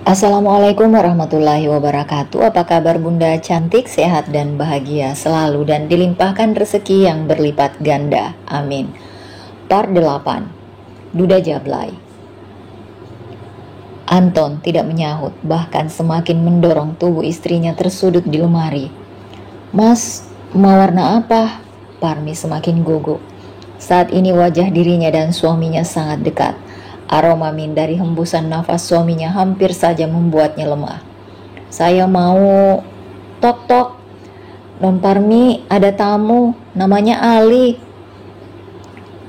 Assalamualaikum warahmatullahi wabarakatuh. Apa kabar Bunda cantik, sehat dan bahagia selalu dan dilimpahkan rezeki yang berlipat ganda. Amin. Part 8. Duda Jablay. Anton tidak menyahut, bahkan semakin mendorong tubuh istrinya tersudut di lemari. "Mas, mau warna apa?" Parmi semakin gugup. Saat ini wajah dirinya dan suaminya sangat dekat. Aroma min dari hembusan nafas suaminya hampir saja membuatnya lemah. "Saya mau..." "Tok tok, Non Parmi, ada tamu, namanya Ali."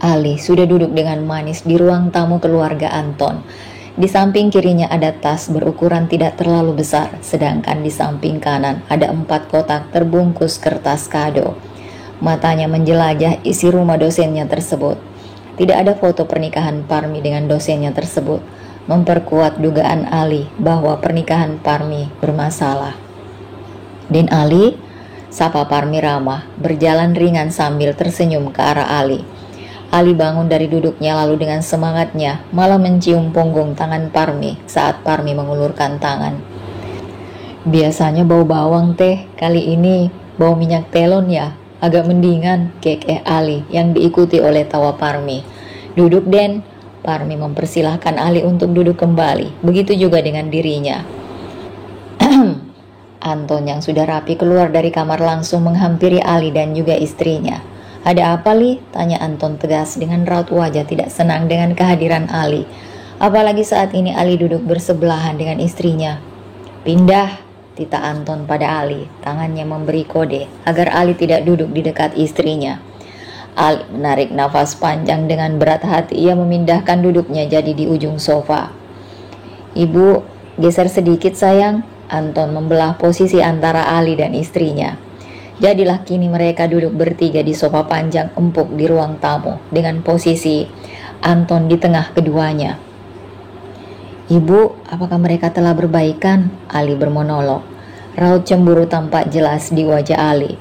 Ali sudah duduk dengan manis di ruang tamu keluarga Anton. Di samping kirinya ada tas berukuran tidak terlalu besar, sedangkan di samping kanan ada 4 kotak terbungkus kertas kado. Matanya menjelajah isi rumah dosennya tersebut. Tidak ada foto pernikahan Parmi dengan dosennya tersebut, memperkuat dugaan Ali bahwa pernikahan Parmi bermasalah. "Den Ali," sapa Parmi ramah, berjalan ringan sambil tersenyum ke arah Ali. Ali bangun dari duduknya lalu dengan semangatnya malah mencium punggung tangan Parmi saat Parmi mengulurkan tangan. "Biasanya bau bawang teh, kali ini bau minyak telon ya? Agak mendingan," kekeh Ali yang diikuti oleh tawa Parmi. "Duduk Den." Parmi mempersilahkan Ali untuk duduk kembali. Begitu juga dengan dirinya. Anton yang sudah rapi keluar dari kamar langsung menghampiri Ali dan juga istrinya. "Ada apa Li?" tanya Anton tegas dengan raut wajah tidak senang dengan kehadiran Ali. Apalagi saat ini Ali duduk bersebelahan dengan istrinya. "Pindah," tita Anton pada Ali, tangannya memberi kode agar Ali tidak duduk di dekat istrinya. Ali menarik nafas panjang dengan berat hati. Ia memindahkan duduknya jadi di ujung sofa. "Ibu, geser sedikit sayang." Anton membelah posisi antara Ali dan istrinya. Jadilah kini mereka duduk bertiga di sofa panjang empuk di ruang tamu dengan posisi Anton di tengah keduanya. "Ibu, apakah mereka telah berbaikan?" Ali bermonolog. Raut cemburu tampak jelas di wajah Ali.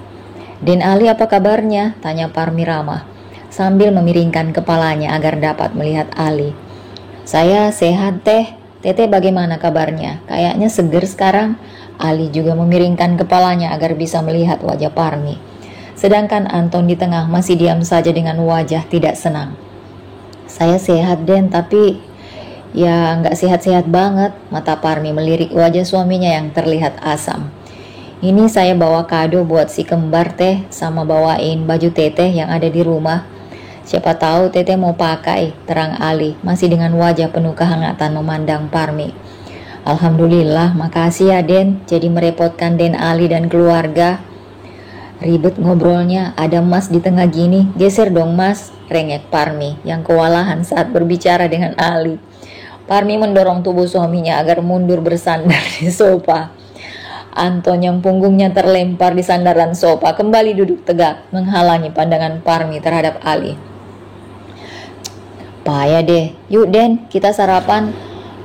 "Den Ali, apa kabarnya?" tanya Parmi ramah sambil memiringkan kepalanya agar dapat melihat Ali. "Saya sehat teh. Teteh bagaimana kabarnya? Kayaknya seger sekarang." Ali juga memiringkan kepalanya agar bisa melihat wajah Parmi. Sedangkan Anton di tengah masih diam saja dengan wajah tidak senang. "Saya sehat Den, tapi ya nggak sehat-sehat banget." Mata Parmi melirik wajah suaminya yang terlihat asam. "Ini saya bawa kado buat si kembar teh, sama bawain baju teteh yang ada di rumah. Siapa tahu teteh mau pakai," terang Ali masih dengan wajah penuh kehangatan memandang Parmi. "Alhamdulillah, makasih ya Den, jadi merepotkan Den Ali dan keluarga." "Ribet ngobrolnya, ada Mas di tengah gini, geser dong Mas," rengek Parmi yang kewalahan saat berbicara dengan Ali. Parmi mendorong tubuh suaminya agar mundur bersandar di sofa. Anton yang punggungnya terlempar di sandaran sofa kembali duduk tegak menghalangi pandangan Parmi terhadap Ali. "Payah deh, yuk Den, kita sarapan."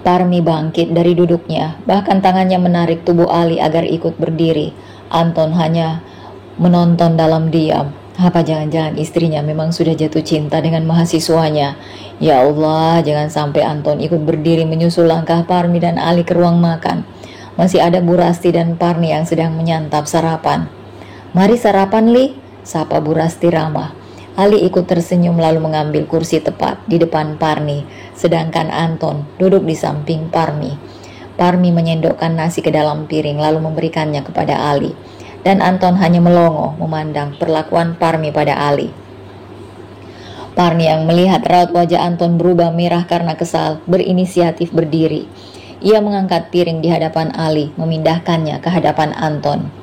Parmi bangkit dari duduknya, bahkan tangannya menarik tubuh Ali agar ikut berdiri. Anton hanya menonton dalam diam. Apa jangan-jangan istrinya memang sudah jatuh cinta dengan mahasiswanya? Ya Allah, jangan sampai Anton ikut berdiri menyusul langkah Parmi dan Ali ke ruang makan. Masih ada Bu Rasti dan Parmi yang sedang menyantap sarapan. "Mari sarapan Li," sapa Bu Rasti ramah. Ali ikut tersenyum lalu mengambil kursi tepat di depan Parmi, sedangkan Anton duduk di samping Parmi. Parmi menyendokkan nasi ke dalam piring lalu memberikannya kepada Ali, dan Anton hanya melongo memandang perlakuan Parmi pada Ali. Parmi yang melihat raut wajah Anton berubah merah karena kesal, berinisiatif berdiri. Ia mengangkat piring di hadapan Ali, memindahkannya ke hadapan Anton.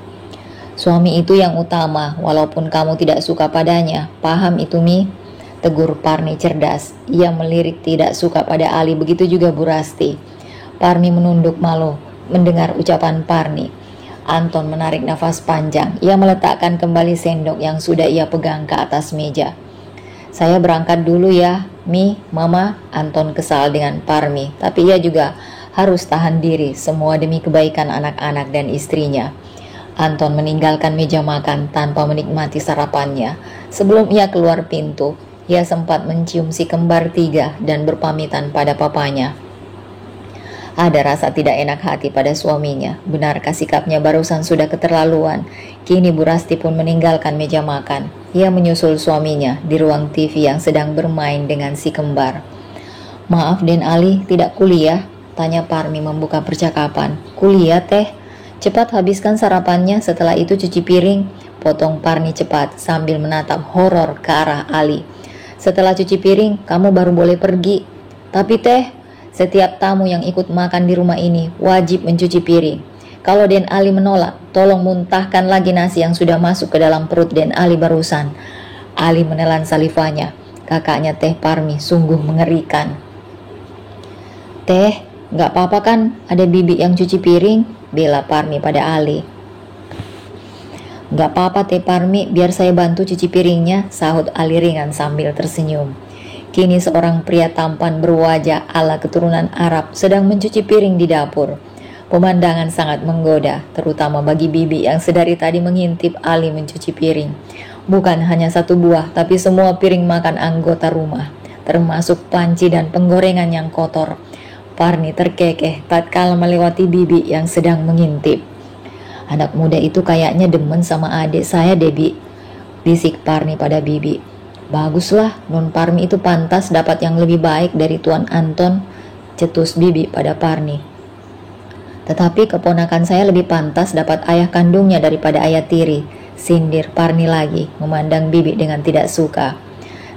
"Suami itu yang utama, walaupun kamu tidak suka padanya. Paham itu Mi?" tegur Parmi cerdas. Ia melirik tidak suka pada Ali, begitu juga Bu Rasti. Parmi menunduk malu mendengar ucapan Parmi. Anton menarik nafas panjang. Ia meletakkan kembali sendok yang sudah ia pegang ke atas meja. "Saya berangkat dulu ya, Mi, Mama." Anton kesal dengan Parmi, tapi ia juga harus tahan diri, semua demi kebaikan anak-anak dan istrinya. Anton meninggalkan meja makan tanpa menikmati sarapannya. Sebelum ia keluar pintu, ia sempat mencium si kembar 3 dan berpamitan pada papanya. Ada rasa tidak enak hati pada suaminya. Benarkah sikapnya barusan sudah keterlaluan? Kini Bu Rasti pun meninggalkan meja makan. Ia menyusul suaminya di ruang TV yang sedang bermain dengan si kembar. "Maaf Den Ali, tidak kuliah?" tanya Parmi membuka percakapan. "Kuliah teh. Cepat habiskan sarapannya, setelah itu cuci piring," potong Parmi cepat sambil menatap horor ke arah Ali. "Setelah cuci piring, kamu baru boleh pergi. Tapi teh, setiap tamu yang ikut makan di rumah ini wajib mencuci piring. Kalau Den Ali menolak, tolong muntahkan lagi nasi yang sudah masuk ke dalam perut Den Ali barusan." Ali menelan salivanya. Kakaknya Teh Parmi sungguh mengerikan. "Teh, gak apa-apa kan ada bibi yang cuci piring?" bela Parmi pada Ali. "Gak apa-apa Teh Parmi, biar saya bantu cuci piringnya," sahut Ali ringan sambil tersenyum. Kini seorang pria tampan berwajah ala keturunan Arab sedang mencuci piring di dapur. Pemandangan sangat menggoda, terutama bagi bibi yang sedari tadi mengintip Ali mencuci piring. Bukan hanya satu buah, tapi semua piring makan anggota rumah, termasuk panci dan penggorengan yang kotor. Parni terkekeh tatkala melewati bibi yang sedang mengintip. "Anak muda itu kayaknya demen sama adik saya, Debi," bisik Parni pada bibi. "Baguslah, Non Parmi itu pantas dapat yang lebih baik dari Tuan Anton," cetus bibi pada Parni. "Tetapi keponakan saya lebih pantas dapat ayah kandungnya daripada ayah tiri," sindir Parni lagi, memandang bibi dengan tidak suka.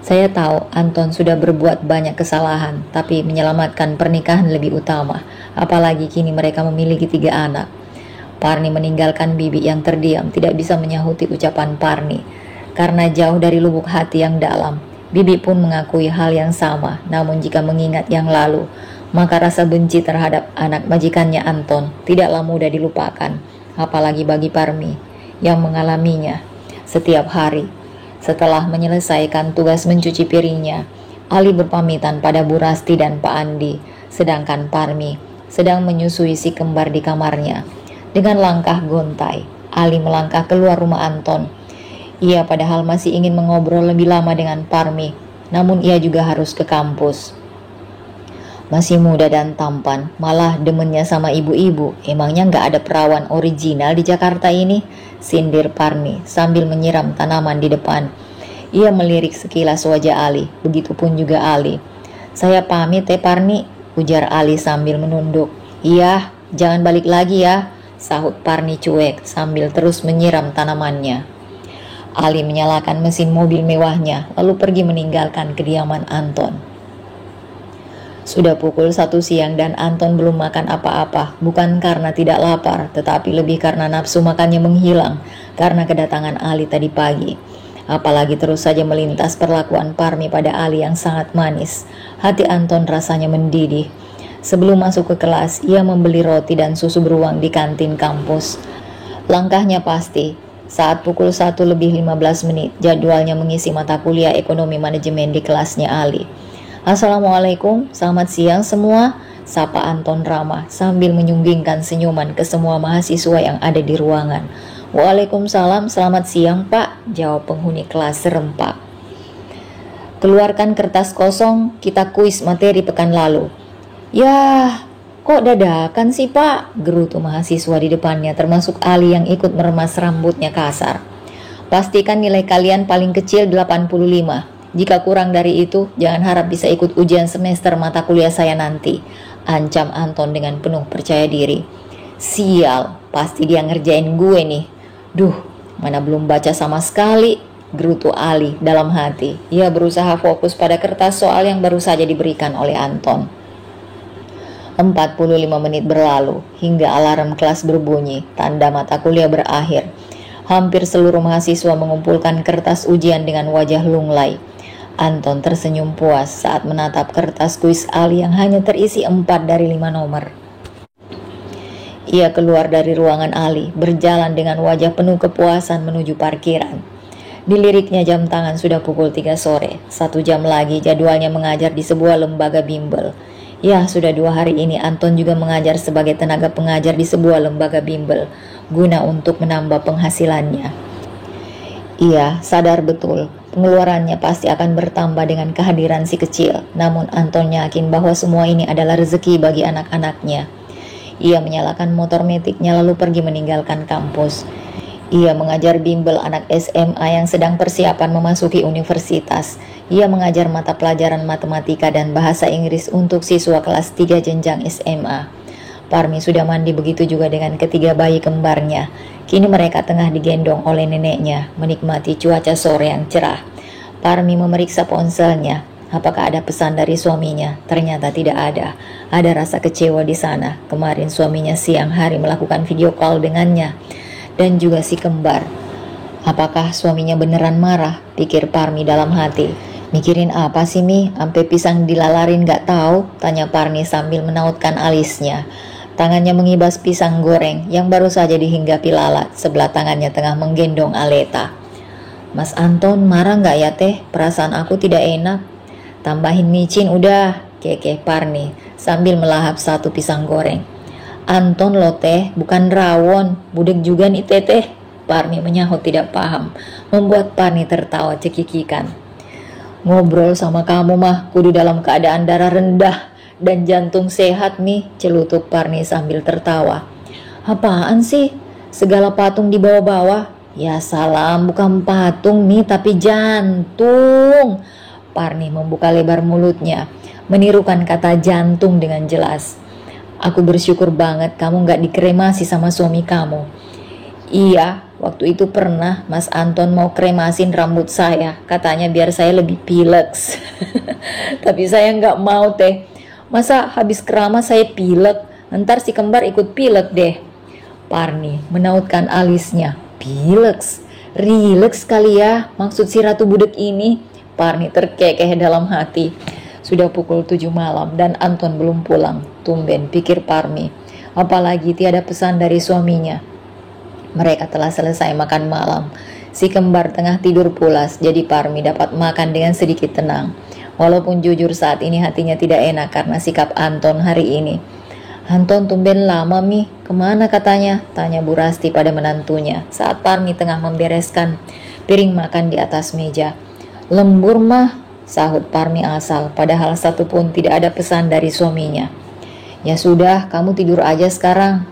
"Saya tahu Anton sudah berbuat banyak kesalahan, tapi menyelamatkan pernikahan lebih utama, apalagi kini mereka memiliki 3 anak. Parni meninggalkan bibi yang terdiam, tidak bisa menyahuti ucapan Parni. Karena jauh dari lubuk hati yang dalam, bibi pun mengakui hal yang sama. Namun jika mengingat yang lalu, maka rasa benci terhadap anak majikannya Anton tidaklah mudah dilupakan, apalagi bagi Parmi yang mengalaminya setiap hari. Setelah menyelesaikan tugas mencuci piringnya, Ali berpamitan pada Bu Rasti dan Pak Andi, sedangkan Parmi sedang menyusui si kembar di kamarnya. Dengan langkah gontai, Ali melangkah keluar rumah Anton. Ia padahal masih ingin mengobrol lebih lama dengan Parmi, namun ia juga harus ke kampus. Masih muda dan tampan, malah demennya sama ibu-ibu. Emangnya gak ada perawan original di Jakarta ini? Sindir Parmi sambil menyiram tanaman di depan. Ia melirik sekilas wajah Ali, begitupun juga Ali. "Saya pamit Teh Parni," ujar Ali sambil menunduk. "Iya, jangan balik lagi ya," sahut Parni cuek sambil terus menyiram tanamannya. Ali menyalakan mesin mobil mewahnya, lalu pergi meninggalkan kediaman Anton. Sudah pukul 1 siang dan Anton belum makan apa-apa, bukan karena tidak lapar, tetapi lebih karena nafsu makannya menghilang karena kedatangan Ali tadi pagi. Apalagi terus saja melintas perlakuan Parmi pada Ali yang sangat manis. Hati Anton rasanya mendidih. Sebelum masuk ke kelas, ia membeli roti dan susu beruang di kantin kampus. Langkahnya pasti. Saat pukul 1 lebih 15 menit, jadwalnya mengisi mata kuliah ekonomi manajemen di kelasnya Ali. "Assalamualaikum, selamat siang semua," sapa Anton ramah sambil menyunggingkan senyuman ke semua mahasiswa yang ada di ruangan. "Waalaikumsalam, selamat siang Pak," jawab penghuni kelas serempak. "Keluarkan kertas kosong, kita kuis materi pekan lalu." "Yah, kok dadakan sih Pak?" gerutu mahasiswa di depannya, termasuk Ali yang ikut meremas rambutnya kasar. "Pastikan nilai kalian paling kecil 85. Jika kurang dari itu, jangan harap bisa ikut ujian semester mata kuliah saya nanti," ancam Anton dengan penuh percaya diri. "Sial, pasti dia ngerjain gue nih. Duh, mana belum baca sama sekali," gerutu Ali dalam hati. Ia berusaha fokus pada kertas soal yang baru saja diberikan oleh Anton. 45 menit berlalu hingga alarm kelas berbunyi, tanda mata kuliah berakhir. Hampir seluruh mahasiswa mengumpulkan kertas ujian dengan wajah lunglai. Anton tersenyum puas saat menatap kertas kuis Ali yang hanya terisi 4 dari 5 nomor. Ia keluar dari ruangan Ali, berjalan dengan wajah penuh kepuasan menuju parkiran. Diliriknya jam tangan sudah pukul 3 sore. 1 jam lagi jadwalnya mengajar di sebuah lembaga bimbel. Ya, sudah 2 hari ini Anton juga mengajar sebagai tenaga pengajar di sebuah lembaga bimbel, guna untuk menambah penghasilannya. Ia sadar betul Pengeluarannya pasti akan bertambah dengan kehadiran si kecil. Namun Anton yakin bahwa semua ini adalah rezeki bagi anak-anaknya. Ia menyalakan motor metiknya lalu pergi meninggalkan kampus. Ia mengajar bimbel anak SMA yang sedang persiapan memasuki universitas. Ia mengajar mata pelajaran matematika dan bahasa Inggris untuk siswa kelas 3 jenjang SMA. Parmi sudah mandi, begitu juga dengan ketiga bayi kembarnya. Kini mereka tengah digendong oleh neneknya, menikmati cuaca sore yang cerah. Parmi memeriksa ponselnya. Apakah ada pesan dari suaminya? Ternyata tidak ada. Ada rasa kecewa di sana. Kemarin suaminya siang hari melakukan video call dengannya. Dan juga si kembar. Apakah suaminya beneran marah? Pikir Parmi dalam hati. Mikirin apa sih Mi? Ampe pisang dilalarin gak tahu? Tanya Parmi sambil menautkan alisnya. Tangannya mengibas pisang goreng yang baru saja dihinggapi lalat. Sebelah tangannya tengah menggendong Aleta. Mas Anton marah gak ya teh? Perasaan aku tidak enak. Tambahin micin udah, kekeh Parmi sambil melahap satu pisang goreng. Anton lo teh, bukan rawon, budek juga nih teteh. Parmi menyahut tidak paham, membuat Parmi tertawa cekikikan. Ngobrol sama kamu mah kudu dalam keadaan darah rendah dan jantung sehat nih, celutuk Parmi sambil tertawa. Apaan sih? Segala patung dibawa-bawa? Ya salam, bukan patung nih tapi jantung. Parmi membuka lebar mulutnya, menirukan kata jantung dengan jelas. Aku bersyukur banget kamu gak dikremasi sama suami kamu. Iya, waktu itu pernah Mas Anton mau kremasin rambut saya. Katanya biar saya lebih pileks. Tapi saya gak mau teh. Masa habis keramas saya pilek? Ntar si kembar ikut pilek deh. Parmi menautkan alisnya. Pileks? Rileks kali ya maksud si ratu budek ini. Parmi terkekeh dalam hati. Sudah pukul 7 malam dan Anton belum pulang. Tumben, pikir Parmi. Apalagi tiada pesan dari suaminya. Mereka telah selesai makan malam. Si kembar tengah tidur pulas, jadi Parmi dapat makan dengan sedikit tenang. Walaupun jujur saat ini hatinya tidak enak karena sikap Anton hari ini. Anton tumben lama Mi, kemana katanya? Tanya Bu Rasti pada menantunya saat Parmi tengah membereskan piring makan di atas meja. Lembur mah, sahut Parmi asal, padahal satupun tidak ada pesan dari suaminya. Ya sudah, kamu tidur aja sekarang.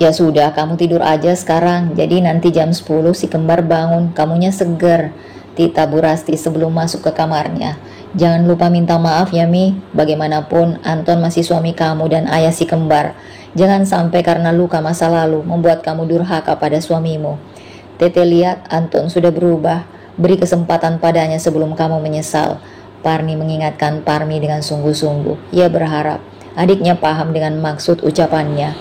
Ya sudah, kamu tidur aja sekarang. Jadi nanti jam 10 si kembar bangun, kamunya seger. Tita Bu Rasti sebelum masuk ke kamarnya. Jangan lupa minta maaf ya Mi. Bagaimanapun Anton masih suami kamu dan ayah si kembar. Jangan sampai karena luka masa lalu membuat kamu durhaka pada suamimu. Tete lihat Anton sudah berubah. Beri kesempatan padanya sebelum kamu menyesal. Parmi mengingatkan Parmi dengan sungguh-sungguh. Ia berharap adiknya paham dengan maksud ucapannya.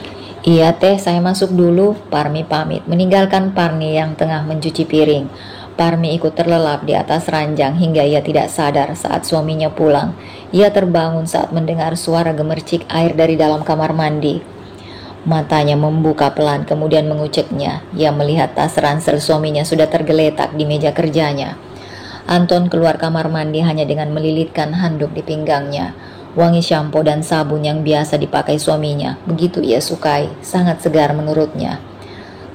Iya teh, saya masuk dulu. Parmi pamit meninggalkan Parmi yang tengah mencuci piring. Parmi ikut terlelap di atas ranjang hingga ia tidak sadar saat suaminya pulang. Ia terbangun saat mendengar suara gemercik air dari dalam kamar mandi. Matanya membuka pelan kemudian menguceknya. Ia melihat tas ransel suaminya sudah tergeletak di meja kerjanya. Anton keluar kamar mandi hanya dengan melilitkan handuk di pinggangnya. Wangi sampo dan sabun yang biasa dipakai suaminya, begitu ia sukai, sangat segar menurutnya.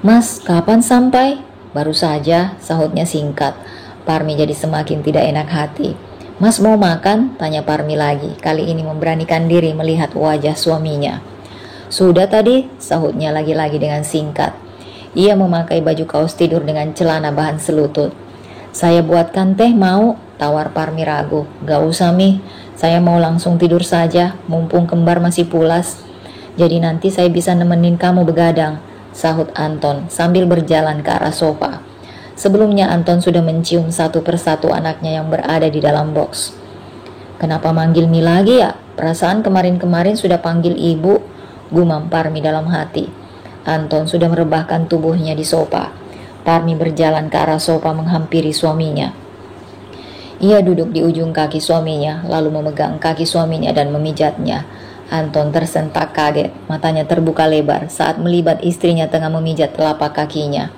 Mas, kapan sampai? Baru saja, sahutnya singkat. Parmi jadi semakin tidak enak hati. Mas mau makan? Tanya Parmi lagi, kali ini memberanikan diri melihat wajah suaminya. Sudah tadi, sahutnya lagi-lagi dengan singkat. Ia memakai baju kaos tidur dengan celana bahan selutut. Saya buatkan teh mau? Tawar Parmi ragu. Gak usah Mi, saya mau langsung tidur saja, mumpung kembar masih pulas. Jadi nanti saya bisa nemenin kamu begadang, sahut Anton sambil berjalan ke arah sofa. Sebelumnya Anton sudah mencium satu persatu anaknya yang berada di dalam box. Kenapa manggil Mi lagi ya? Perasaan kemarin-kemarin sudah panggil ibu, gumam Parmi dalam hati. Anton sudah merebahkan tubuhnya di sofa. Parmi berjalan ke arah sofa menghampiri suaminya. Ia duduk di ujung kaki suaminya, lalu memegang kaki suaminya dan memijatnya. Anton tersentak kaget, matanya terbuka lebar saat melihat istrinya tengah memijat telapak kakinya.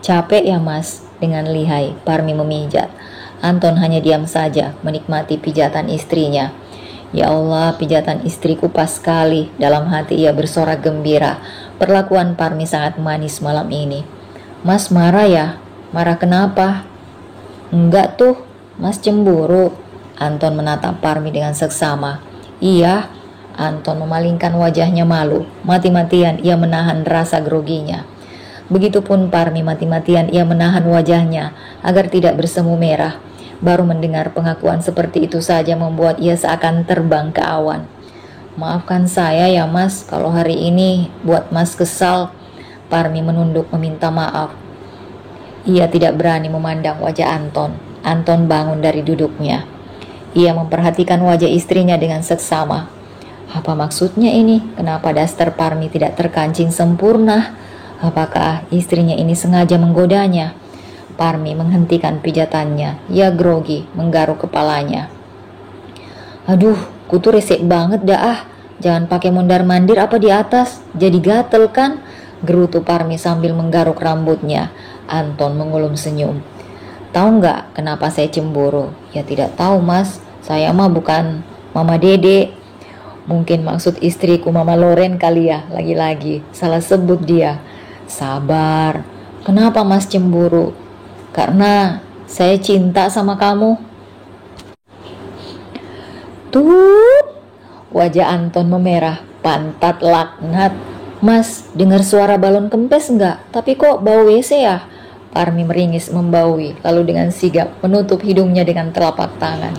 Capek ya Mas? Dengan lihai, Parmi memijat. Anton hanya diam saja, menikmati pijatan istrinya. Ya Allah, pijatan istriku pas sekali. Dalam hati ia bersorak gembira. Perlakuan Parmi sangat manis malam ini. Mas marah ya? Marah kenapa? Enggak tuh, Mas cemburu. Anton menatap Parmi dengan seksama. Iya, Anton memalingkan wajahnya malu. Mati-matian ia menahan rasa groginya. Begitupun Parmi, mati-matian ia menahan wajahnya agar tidak bersemu merah. Baru mendengar pengakuan seperti itu saja membuat ia seakan terbang ke awan. Maafkan saya ya Mas, kalau hari ini buat Mas kesal. Parmi menunduk meminta maaf. Ia tidak berani memandang wajah Anton. Anton bangun dari duduknya. Ia memperhatikan wajah istrinya dengan seksama. Apa maksudnya ini? Kenapa daster Parmi tidak terkancing sempurna? Apakah istrinya ini sengaja menggodanya? Parmi menghentikan pijatannya. Ia grogi, menggaruk kepalanya. Aduh, kutu resek banget dah ah. Jangan pakai mondar-mandir apa di atas. Jadi gatel kan? Gerutu Parmi sambil menggaruk rambutnya. Anton mengulum senyum. Tahu nggak kenapa saya cemburu? Ya tidak tahu Mas. Saya mah bukan Mama Dede. Mungkin maksud istriku Mama Loren kali ya. Lagi-lagi salah sebut dia. Sabar. Kenapa Mas cemburu? Karena saya cinta sama kamu. Tuh, wajah Anton memerah, pantat laknat. Mas, dengar suara balon kempes enggak? Tapi kok bau WC ya? Parmi meringis membaui, lalu dengan sigap menutup hidungnya dengan telapak tangan.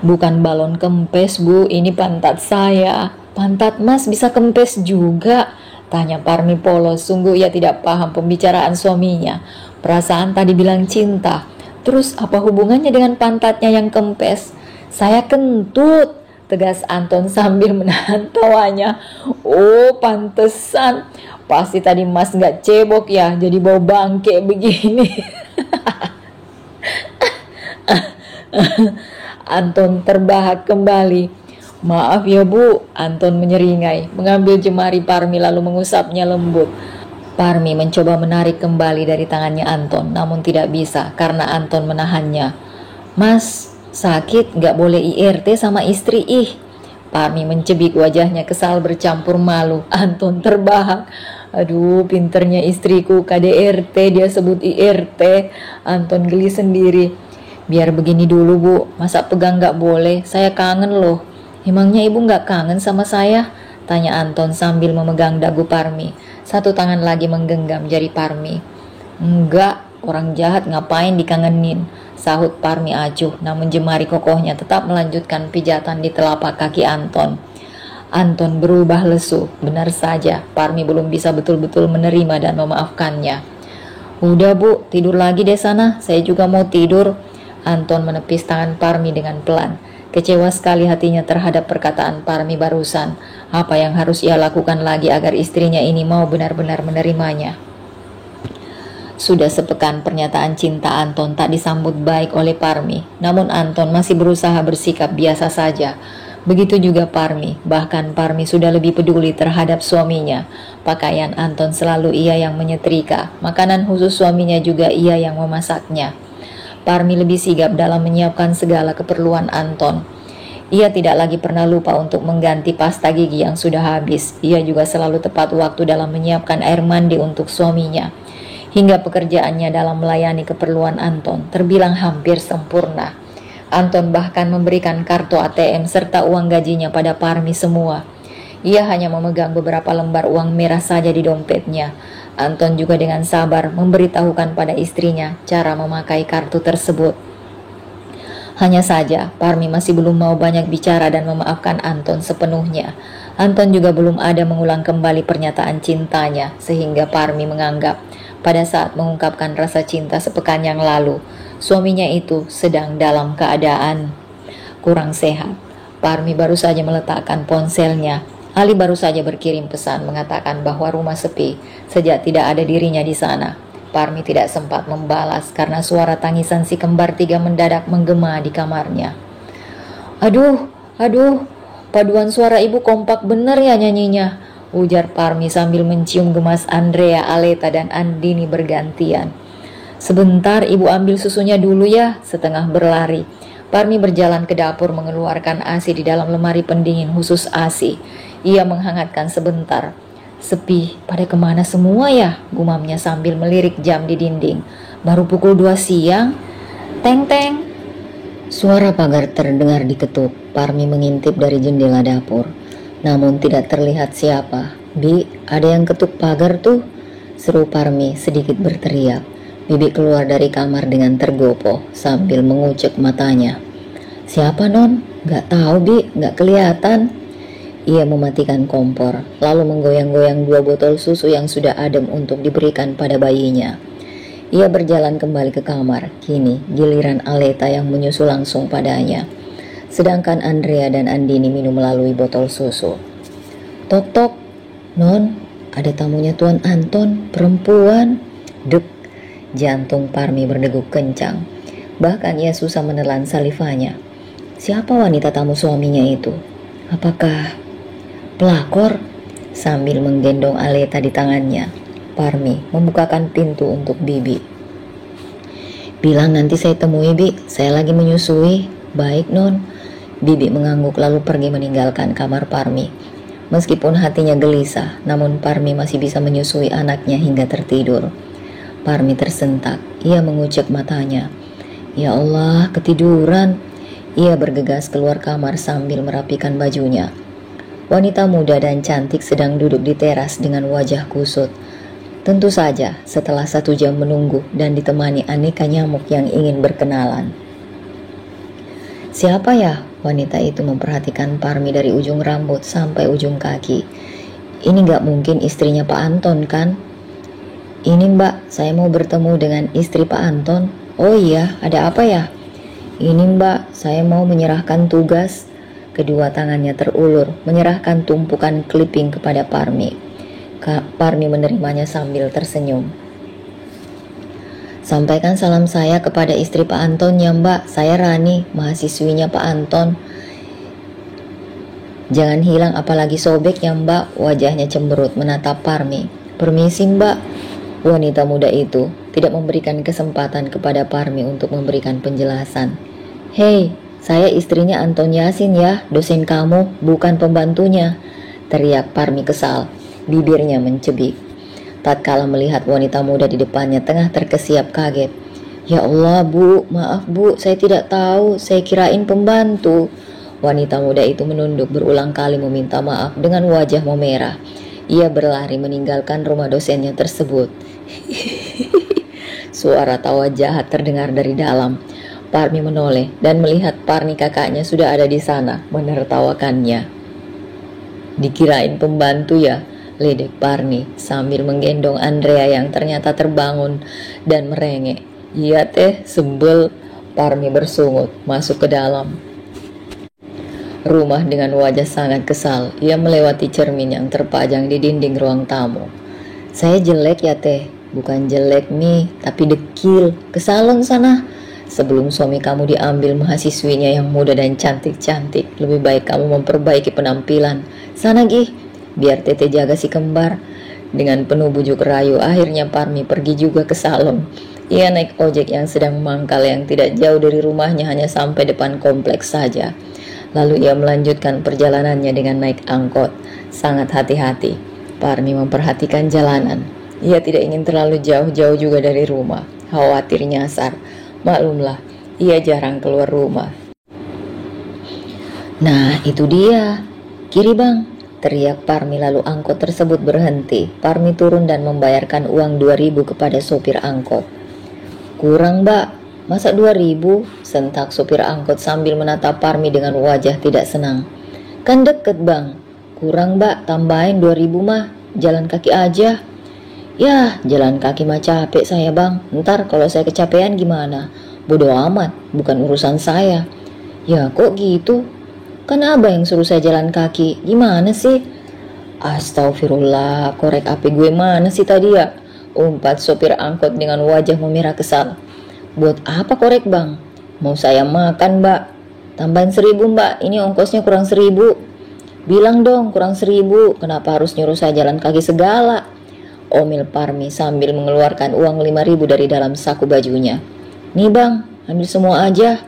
Bukan balon kempes Bu, ini pantat saya. Pantat Mas bisa kempes juga? Tanya Parmi polos, sungguh ia tidak paham pembicaraan suaminya. Perasaan tadi bilang cinta, terus apa hubungannya dengan pantatnya yang kempes? Saya kentut, tegas Anton sambil menahan tawanya. Oh pantesan, pasti tadi Mas gak cebok ya, jadi bau bangke begini. Anton terbahak kembali. Maaf ya Bu, Anton menyeringai, mengambil jemari Parmi lalu mengusapnya lembut. Parmi mencoba menarik kembali dari tangannya Anton, namun tidak bisa karena Anton menahannya. Mas, sakit gak boleh IRT sama istri ih. Parmi mencebik wajahnya kesal bercampur malu. Anton terbahak. Aduh pinternya istriku, KDRT dia sebut IRT. Anton geli sendiri. Biar begini dulu Bu, masa pegang gak boleh, saya kangen loh. Emangnya ibu gak kangen sama saya? Tanya Anton sambil memegang dagu Parmi. Satu tangan lagi menggenggam jari Parmi. Enggak, orang jahat ngapain dikangenin? Sahut Parmi acuh, namun jemari kokohnya tetap melanjutkan pijatan di telapak kaki Anton. Anton berubah lesu. Benar saja, Parmi belum bisa betul-betul menerima dan memaafkannya. Udah Bu, tidur lagi deh sana, saya juga mau tidur. Anton menepis tangan Parmi dengan pelan. Kecewa sekali hatinya terhadap perkataan Parmi barusan. Apa yang harus ia lakukan lagi agar istrinya ini mau benar-benar menerimanya? Sudah sepekan pernyataan cinta Anton tak disambut baik oleh Parmi. Namun Anton masih berusaha bersikap biasa saja. Begitu juga Parmi. Bahkan Parmi sudah lebih peduli terhadap suaminya. Pakaian Anton selalu ia yang menyetrika. Makanan khusus suaminya juga ia yang memasaknya. Parmi lebih sigap dalam menyiapkan segala keperluan Anton. Ia tidak lagi pernah lupa untuk mengganti pasta gigi yang sudah habis. Ia juga selalu tepat waktu dalam menyiapkan air mandi untuk suaminya. Hingga pekerjaannya dalam melayani keperluan Anton terbilang hampir sempurna. Anton bahkan memberikan kartu ATM serta uang gajinya pada Parmi semua. Ia hanya memegang beberapa lembar uang merah saja di dompetnya. Anton juga dengan sabar memberitahukan pada istrinya cara memakai kartu tersebut. Hanya saja, Parmi masih belum mau banyak bicara dan memaafkan Anton sepenuhnya. Anton juga belum ada mengulang kembali pernyataan cintanya, sehingga Parmi menganggap pada saat mengungkapkan rasa cinta sepekan yang lalu, suaminya itu sedang dalam keadaan kurang sehat. Parmi baru saja meletakkan ponselnya. Ali baru saja berkirim pesan mengatakan bahwa rumah sepi sejak tidak ada dirinya di sana. Parmi tidak sempat membalas karena suara tangisan si kembar tiga mendadak menggema di kamarnya. Aduh, paduan suara ibu kompak bener ya nyanyinya, ujar Parmi sambil mencium gemas Andrea, Aleta, dan Andini bergantian. Sebentar ibu ambil susunya dulu ya, setengah berlari. Parmi berjalan ke dapur mengeluarkan ASI di dalam lemari pendingin khusus ASI. Ia menghangatkan sebentar. Sepi, pada kemana semua ya? Gumamnya sambil melirik jam di dinding. Baru pukul 2 siang. Teng teng. Suara pagar terdengar diketuk. Parmi mengintip dari jendela dapur, namun tidak terlihat siapa. "Bi, ada yang ketuk pagar tuh," seru Parmi sedikit berteriak. Bibi keluar dari kamar dengan tergopoh sambil mengucek matanya. "Siapa non?" "Gak tahu Bi, gak kelihatan." Ia mematikan kompor, lalu menggoyang-goyang 2 botol susu yang sudah adem untuk diberikan pada bayinya. Ia berjalan kembali ke kamar. Kini giliran Aleta yang menyusu langsung padanya, sedangkan Andrea dan Andini minum melalui botol susu. "Tok tok, non, ada tamunya Tuan Anton, perempuan." Duk, jantung Parmi berdeguk kencang. Bahkan ia susah menelan salivanya. Siapa wanita tamu suaminya itu? Apakah pelakor? Sambil menggendong Aleta di tangannya, Parmi membukakan pintu untuk Bibi. "Bilang nanti saya temui, Bi, saya lagi menyusui." "Baik non." Bibi mengangguk lalu pergi meninggalkan kamar Parmi. Meskipun hatinya gelisah, namun Parmi masih bisa menyusui anaknya hingga tertidur. Parmi tersentak, ia mengucek matanya. "Ya Allah, ketiduran." Ia bergegas keluar kamar sambil merapikan bajunya. Wanita muda dan cantik sedang duduk di teras dengan wajah kusut. Tentu saja setelah 1 jam menunggu dan ditemani aneka nyamuk yang ingin berkenalan. "Siapa ya?" Wanita itu memperhatikan Parmi dari ujung rambut sampai ujung kaki. "Ini gak mungkin istrinya Pak Anton kan?" "Ini Mbak, saya mau bertemu dengan istri Pak Anton." "Oh iya, ada apa ya?" "Ini Mbak, saya mau menyerahkan tugas." Kedua tangannya terulur menyerahkan tumpukan clipping kepada Parmi. Parmi menerimanya sambil tersenyum. "Sampaikan salam saya kepada istri Pak Anton ya Mbak, saya Rani, mahasiswinya Pak Anton." "Jangan hilang apalagi sobek ya Mbak." Wajahnya cemberut menatap Parmi. "Permisi Mbak." Wanita muda itu tidak memberikan kesempatan kepada Parmi untuk memberikan penjelasan. "Hei, saya istrinya Anton Yasin ya, dosen kamu, bukan pembantunya," teriak Parmi kesal. Bibirnya mencebik. Tatkala melihat wanita muda di depannya tengah terkesiap kaget. "Ya Allah Bu, maaf Bu, saya tidak tahu, saya kirain pembantu." Wanita muda itu menunduk berulang kali meminta maaf dengan wajah memerah. Ia berlari meninggalkan rumah dosennya tersebut. Suara tawa jahat terdengar dari dalam. Parmi menoleh dan melihat Parmi kakaknya sudah ada di sana menertawakannya. "Dikirain pembantu ya?" ledek Parmi sambil menggendong Andrea yang ternyata terbangun dan merengek. "Iya teh, sebel." Parmi bersungut masuk ke dalam rumah dengan wajah sangat kesal. Ia melewati cermin yang terpajang di dinding ruang tamu. "Saya jelek ya teh?" "Bukan jelek Mi, tapi dekil. Ke salon sana. Sebelum suami kamu diambil mahasiswinya yang muda dan cantik-cantik, lebih baik kamu memperbaiki penampilan. Sana Gih, biar Tete jaga si kembar." Dengan penuh bujuk rayu, akhirnya Parmi pergi juga ke salon. Ia naik ojek yang sedang mangkal yang tidak jauh dari rumahnya, hanya sampai depan kompleks saja. Lalu ia melanjutkan perjalanannya dengan naik angkot. Sangat hati-hati, Parmi memperhatikan jalanan. Ia tidak ingin terlalu jauh-jauh juga dari rumah, khawatir nyasar. Maklumlah, ia jarang keluar rumah. "Nah, itu dia. Kiri bang," teriak Parmi lalu angkot tersebut berhenti. Parmi turun dan membayarkan uang 2.000 kepada sopir angkot. "Kurang Mbak, masa 2.000? Sentak sopir angkot sambil menatap Parmi dengan wajah tidak senang. "Kan deket Bang." "Kurang Mbak, tambahin 2.000 mah, jalan kaki aja." "Yah, jalan kaki mah capek saya Bang, ntar kalau saya kecapean gimana?" "Bodoh amat, bukan urusan saya." "Ya kok gitu? Kan Abah yang suruh saya jalan kaki, gimana sih?" "Astagfirullah, korek HP gue mana sih tadi ya?" umpat sopir angkot dengan wajah memerah kesal. "Buat apa korek Bang?" "Mau saya makan Mbak." "Tambahin 1.000 Mbak, ini ongkosnya kurang 1.000. "Bilang dong kurang 1.000, kenapa harus nyuruh saya jalan kaki segala?" omil Parmi sambil mengeluarkan uang 5.000 dari dalam saku bajunya. "Nih Bang, ambil semua aja."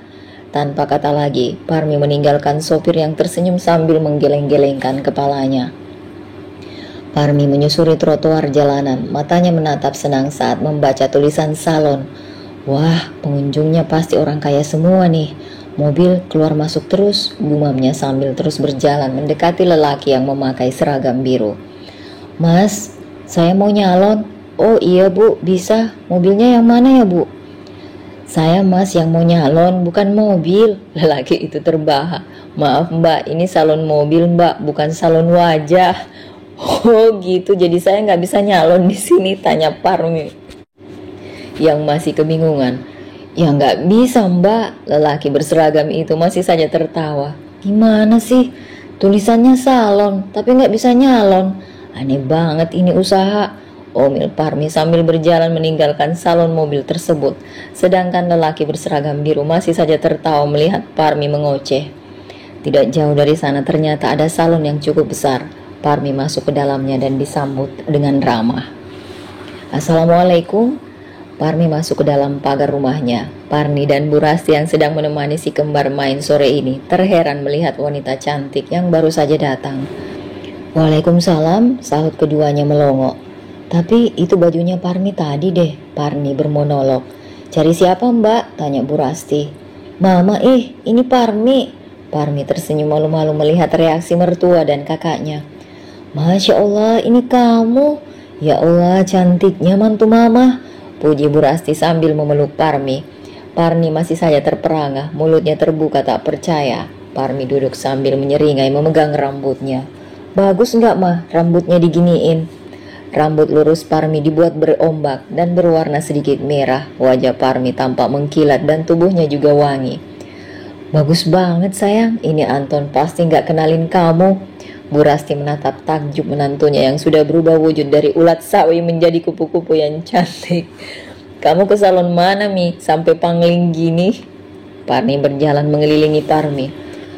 Tanpa kata lagi, Parmi meninggalkan sopir yang tersenyum sambil menggeleng-gelengkan kepalanya. Parmi menyusuri trotoar jalanan, matanya menatap senang saat membaca tulisan salon. Wah, pengunjungnya pasti orang kaya semua nih. Mobil keluar masuk terus, gumamnya sambil terus berjalan mendekati lelaki yang memakai seragam biru. Mas, saya mau nyalon. Oh iya bu, bisa. Mobilnya yang mana ya bu? Saya mas yang mau nyalon, bukan mobil. Lelaki itu terbahak. Maaf mbak, ini salon mobil mbak, bukan salon wajah. Oh gitu, jadi saya nggak bisa nyalon di sini, tanya Parmi yang masih kebingungan. Ya nggak bisa mbak, lelaki berseragam itu masih saja tertawa. Gimana sih, tulisannya salon tapi nggak bisa nyalon. Aneh banget ini usaha, omil Parmi sambil berjalan meninggalkan salon mobil tersebut. Sedangkan lelaki berseragam biru masih saja tertawa melihat Parmi mengoceh. Tidak jauh dari sana ternyata ada salon yang cukup besar. Parmi masuk ke dalamnya dan disambut dengan ramah. Assalamualaikum. Parmi masuk ke dalam pagar rumahnya. Parni dan Bu Rasti yang sedang menemani si kembar main sore ini terheran melihat wanita cantik yang baru saja datang. Waalaikumsalam, sahut keduanya melongo. Tapi itu bajunya Parmi tadi deh, Parni bermonolog. Cari siapa mbak? Tanya Bu Rasti. Mama ini Parmi. Parmi tersenyum malu-malu melihat reaksi mertua dan kakaknya. Masya Allah, ini kamu. Ya Allah, cantiknya mantu mama, puji Bu Rasti sambil memeluk Parmi. Parmi masih saja terperangah, mulutnya terbuka tak percaya. Parmi duduk sambil menyeringai memegang rambutnya. Bagus enggak mah rambutnya diginiin? Rambut lurus Parmi dibuat berombak dan berwarna sedikit merah. Wajah Parmi tampak mengkilat dan tubuhnya juga wangi. Bagus banget sayang, ini Anton pasti enggak kenalin kamu. Bu Rasti menatap takjub menantunya yang sudah berubah wujud dari ulat sawi menjadi kupu-kupu yang cantik. Kamu ke salon mana Mi? Sampai pangling gini? Parmi berjalan mengelilingi Parmi.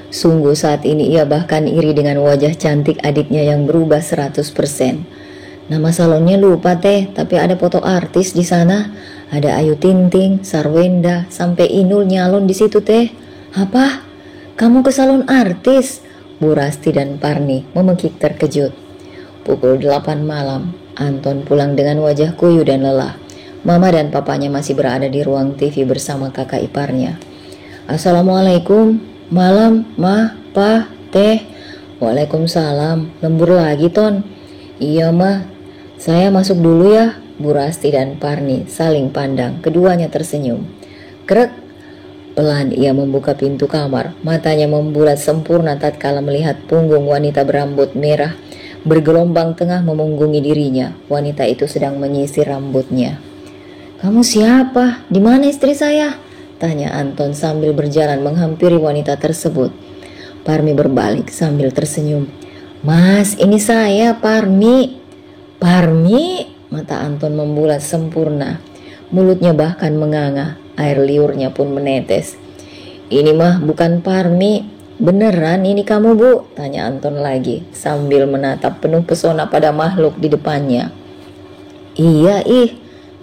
Sungguh saat ini ia bahkan iri dengan wajah cantik adiknya yang berubah 100%. Nama salonnya lupa teh, tapi ada foto artis di sana. Ada Ayu Ting-Ting, Sarwenda, sampai Inul nyalon di situ teh. Apa? Kamu ke salon artis? Bu Rasti dan Parni memekik terkejut. Pukul 8 malam, Anton pulang dengan wajah kuyu dan lelah. Mama dan papanya masih berada di ruang TV bersama kakak iparnya. Assalamualaikum, malam, ma, pa, teh. Waalaikumsalam, lembur lagi Ton. Iya ma, saya masuk dulu ya. Bu Rasti dan Parni saling pandang, keduanya tersenyum. Krek. Pelan ia membuka pintu kamar, matanya membulat sempurna tatkala melihat punggung wanita berambut merah bergelombang tengah memunggungi dirinya. Wanita itu sedang menyisir rambutnya. Kamu siapa? Di mana istri saya? Tanya Anton sambil berjalan menghampiri wanita tersebut. Parmi berbalik sambil tersenyum. Mas, ini saya Parmi. Parmi? Mata Anton membulat sempurna. Mulutnya bahkan menganga. Air liurnya pun menetes. Ini mah bukan Parmi. Beneran ini kamu bu? Tanya Anton lagi sambil menatap penuh pesona pada makhluk di depannya. Iya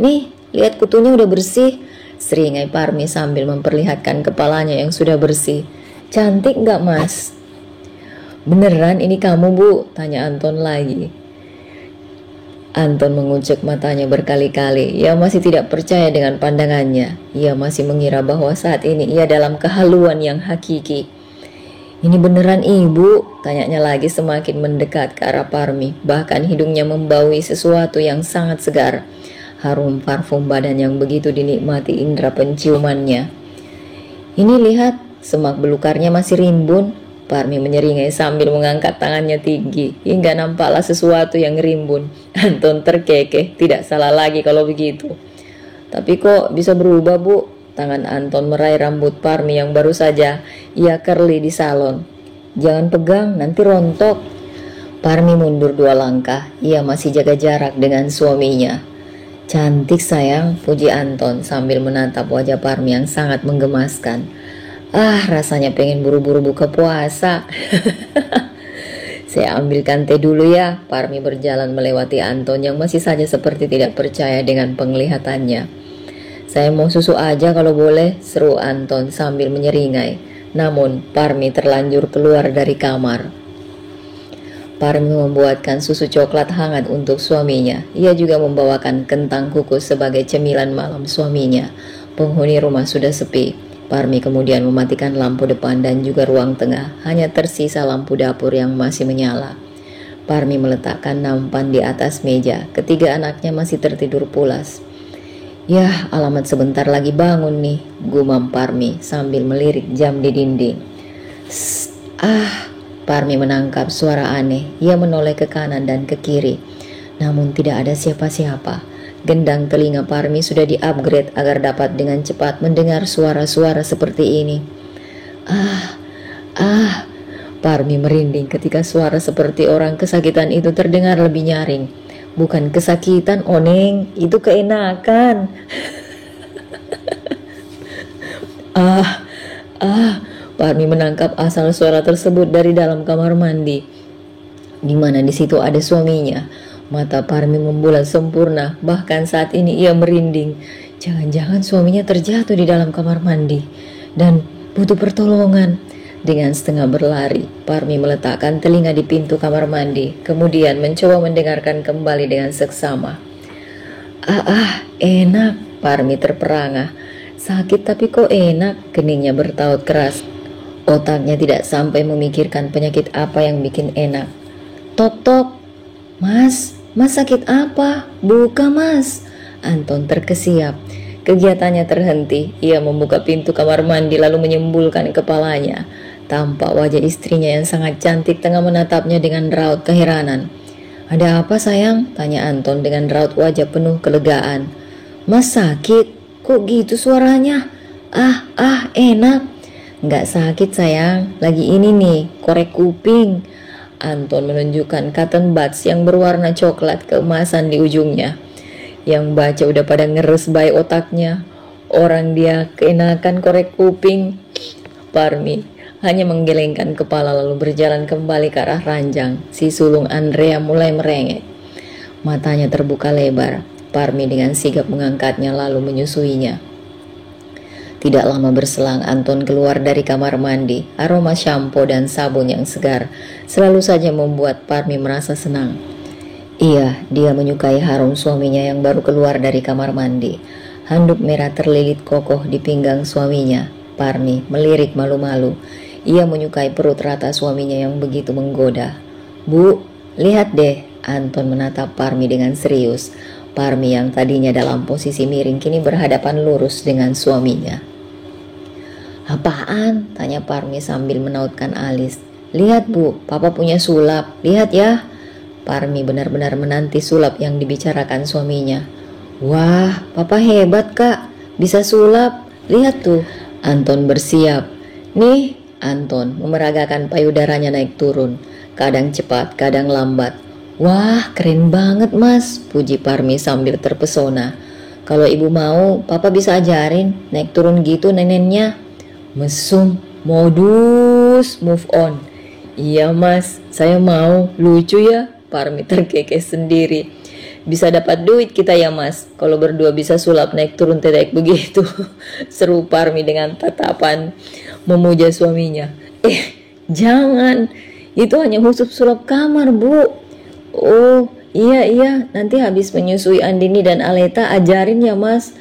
nih lihat kutunya udah bersih, seringai Parmi sambil memperlihatkan kepalanya yang sudah bersih. Cantik gak mas? Beneran ini kamu bu? Tanya Anton lagi. Anton mengucek matanya berkali-kali. Ia masih tidak percaya dengan pandangannya. Ia masih mengira bahwa saat ini ia dalam kehaluan yang hakiki. Ini beneran ibu? Tanyanya lagi semakin mendekat ke arah Parmi. Bahkan hidungnya membaui sesuatu yang sangat segar. Harum parfum badan yang begitu dinikmati indera penciumannya. Ini lihat, semak belukarnya masih rimbun. Parmi menyeringai sambil mengangkat tangannya tinggi hingga nampaklah sesuatu yang rimbun. Anton terkekeh, tidak salah lagi kalau begitu. Tapi kok bisa berubah bu? Tangan Anton meraih rambut Parmi yang baru saja ia curly di salon. Jangan pegang, nanti rontok. Parmi mundur 2 langkah, ia masih jaga jarak dengan suaminya. Cantik sayang, puji Anton sambil menatap wajah Parmi yang sangat menggemaskan. Rasanya pengen buru-buru buka puasa. Saya ambilkan teh dulu ya. Parmi berjalan melewati Anton yang masih saja seperti tidak percaya dengan penglihatannya. Saya mau susu aja kalau boleh, seru Anton sambil menyeringai. Namun Parmi terlanjur keluar dari kamar. Parmi membuatkan susu coklat hangat untuk suaminya. Ia juga membawakan kentang kukus sebagai cemilan malam suaminya. Penghuni rumah sudah sepi. Parmi kemudian mematikan lampu depan dan juga ruang tengah. Hanya tersisa lampu dapur yang masih menyala. Parmi meletakkan nampan di atas meja. Ketiga anaknya masih tertidur pulas. "Yah, alamat sebentar lagi bangun nih," gumam Parmi sambil melirik jam di dinding. Parmi menangkap suara aneh. Ia menoleh ke kanan dan ke kiri. Namun tidak ada siapa-siapa. Gendang telinga Parmi sudah di-upgrade agar dapat dengan cepat mendengar suara-suara seperti ini. Parmi merinding ketika suara seperti orang kesakitan itu terdengar lebih nyaring. Bukan kesakitan, Oneng, itu keenakan. Parmi menangkap asal suara tersebut dari dalam kamar mandi, di mana di situ ada suaminya. Mata Parmi membulat sempurna, bahkan saat ini ia merinding. Jangan-jangan suaminya terjatuh di dalam kamar mandi dan butuh pertolongan. Dengan setengah berlari, Parmi meletakkan telinga di pintu kamar mandi, kemudian mencoba mendengarkan kembali dengan seksama. Enak, Parmi terperangah. Sakit tapi kok enak, keningnya bertaut keras. Otaknya tidak sampai memikirkan penyakit apa yang bikin enak. Tok tok, Mas sakit apa? Buka Mas. Anton terkesiap. Kegiatannya terhenti. Ia membuka pintu kamar mandi lalu menyembulkan kepalanya. Tampak wajah istrinya yang sangat cantik tengah menatapnya dengan raut keheranan. "Ada apa sayang?" tanya Anton dengan raut wajah penuh kelegaan. "Mas sakit? Kok gitu suaranya?" Enak. "Nggak sakit sayang, lagi ini nih, korek kuping." Anton menunjukkan cotton buds yang berwarna coklat keemasan di ujungnya. Yang baca udah pada ngeres baik otaknya. Orang dia keenakan korek kuping. Parmi hanya menggelengkan kepala lalu berjalan kembali ke arah ranjang. Si sulung Andrea mulai merengek. Matanya terbuka lebar. Parmi dengan sigap mengangkatnya lalu menyusuinya. Tidak lama berselang Anton keluar dari kamar mandi. Aroma sampo dan sabun yang segar selalu saja membuat Parmi merasa senang. Iya, dia menyukai harum suaminya yang baru keluar dari kamar mandi. Handuk merah terlilit kokoh di pinggang suaminya. Parmi melirik malu-malu. Ia menyukai perut rata suaminya yang begitu menggoda. "Bu, lihat deh." Anton menatap Parmi dengan serius. Parmi yang tadinya dalam posisi miring kini berhadapan lurus dengan suaminya. "Apaan?" tanya Parmi sambil menautkan alis. "Lihat Bu, Papa punya sulap, lihat ya." Parmi benar-benar menanti sulap yang dibicarakan suaminya. "Wah, Papa hebat Kak, bisa sulap, lihat tuh." Anton bersiap. "Nih," Anton memeragakan payudaranya naik turun, kadang cepat, kadang lambat. "Wah, keren banget Mas," puji Parmi sambil terpesona. "Kalau Ibu mau, Papa bisa ajarin naik turun gitu neneknya." Mesum, modus, move on. "Iya Mas, saya mau, lucu ya." Parmi terkekeh sendiri. "Bisa dapat duit kita ya Mas, kalau berdua bisa sulap naik turun tetek begitu." Seru Parmi dengan tatapan memuja suaminya. Jangan, itu hanya khusus sulap kamar Bu." "Oh iya, nanti habis menyusui Andini dan Aleta ajarin ya Mas."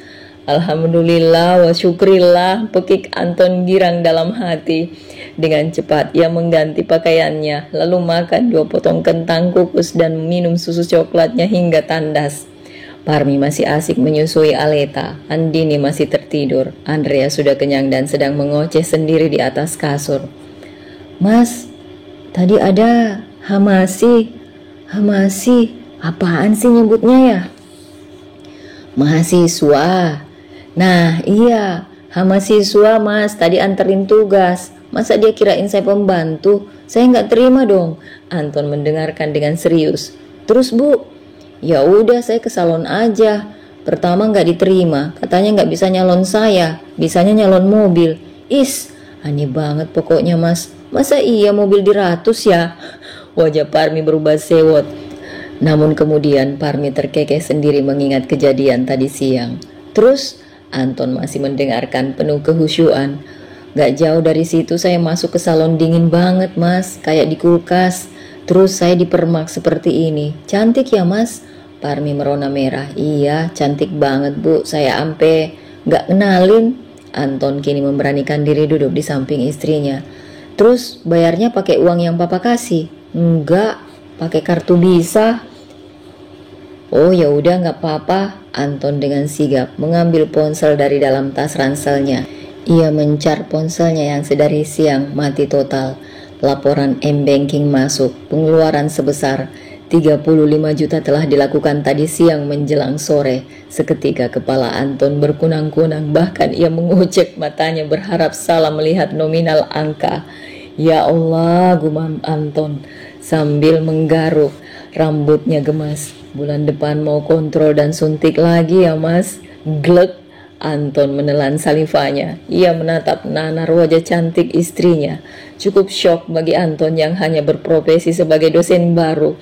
"Alhamdulillah wa syukrillah," pekik Anton girang dalam hati. Dengan cepat ia mengganti pakaiannya, lalu makan 2 potong kentang kukus dan minum susu coklatnya hingga tandas. Parmi masih asik menyusui Aleta. Andini masih tertidur. Andrea sudah kenyang dan sedang mengoceh sendiri di atas kasur. "Mas, tadi ada Hamasi. Apaan sih nyebutnya ya?" "Mahasiswa." "Nah iya, mahasiswa Mas, tadi anterin tugas. Masa dia kirain saya pembantu? Saya nggak terima dong." Anton mendengarkan dengan serius. "Terus Bu?" "Ya udah, saya ke salon aja. Pertama nggak diterima, katanya nggak bisa nyalon saya, bisanya nyalon mobil." Aneh banget pokoknya Mas. Masa iya mobil diratus ya?" Wajah Parmi berubah sewot. Namun kemudian Parmi terkekeh sendiri mengingat kejadian tadi siang. "Terus?" Anton masih mendengarkan penuh kehusyuan. "Gak jauh dari situ saya masuk ke salon dingin banget Mas, kayak di kulkas. Terus saya dipermak seperti ini. Cantik ya Mas?" Parmi merona merah. "Iya, cantik banget Bu, saya ampe Gak kenalin. Anton kini memberanikan diri duduk di samping istrinya. Terus bayarnya pakai uang yang papa kasih? Enggak, pakai kartu Visa. Oh ya udah nggak apa-apa. Anton dengan sigap mengambil ponsel dari dalam tas ranselnya. Ia mencar ponselnya yang sedari siang mati total. Laporan m-banking masuk, pengeluaran sebesar 35 juta telah dilakukan tadi siang menjelang sore. Seketika kepala Anton berkunang-kunang, bahkan ia mengucek matanya berharap salah melihat nominal angka. Ya Allah, gumam Anton sambil menggaruk. Rambutnya gemas. Bulan depan mau kontrol dan suntik lagi ya mas. Glek. Anton menelan salivanya. Ia menatap nanar wajah cantik istrinya. Cukup syok bagi Anton yang hanya berprofesi sebagai dosen baru.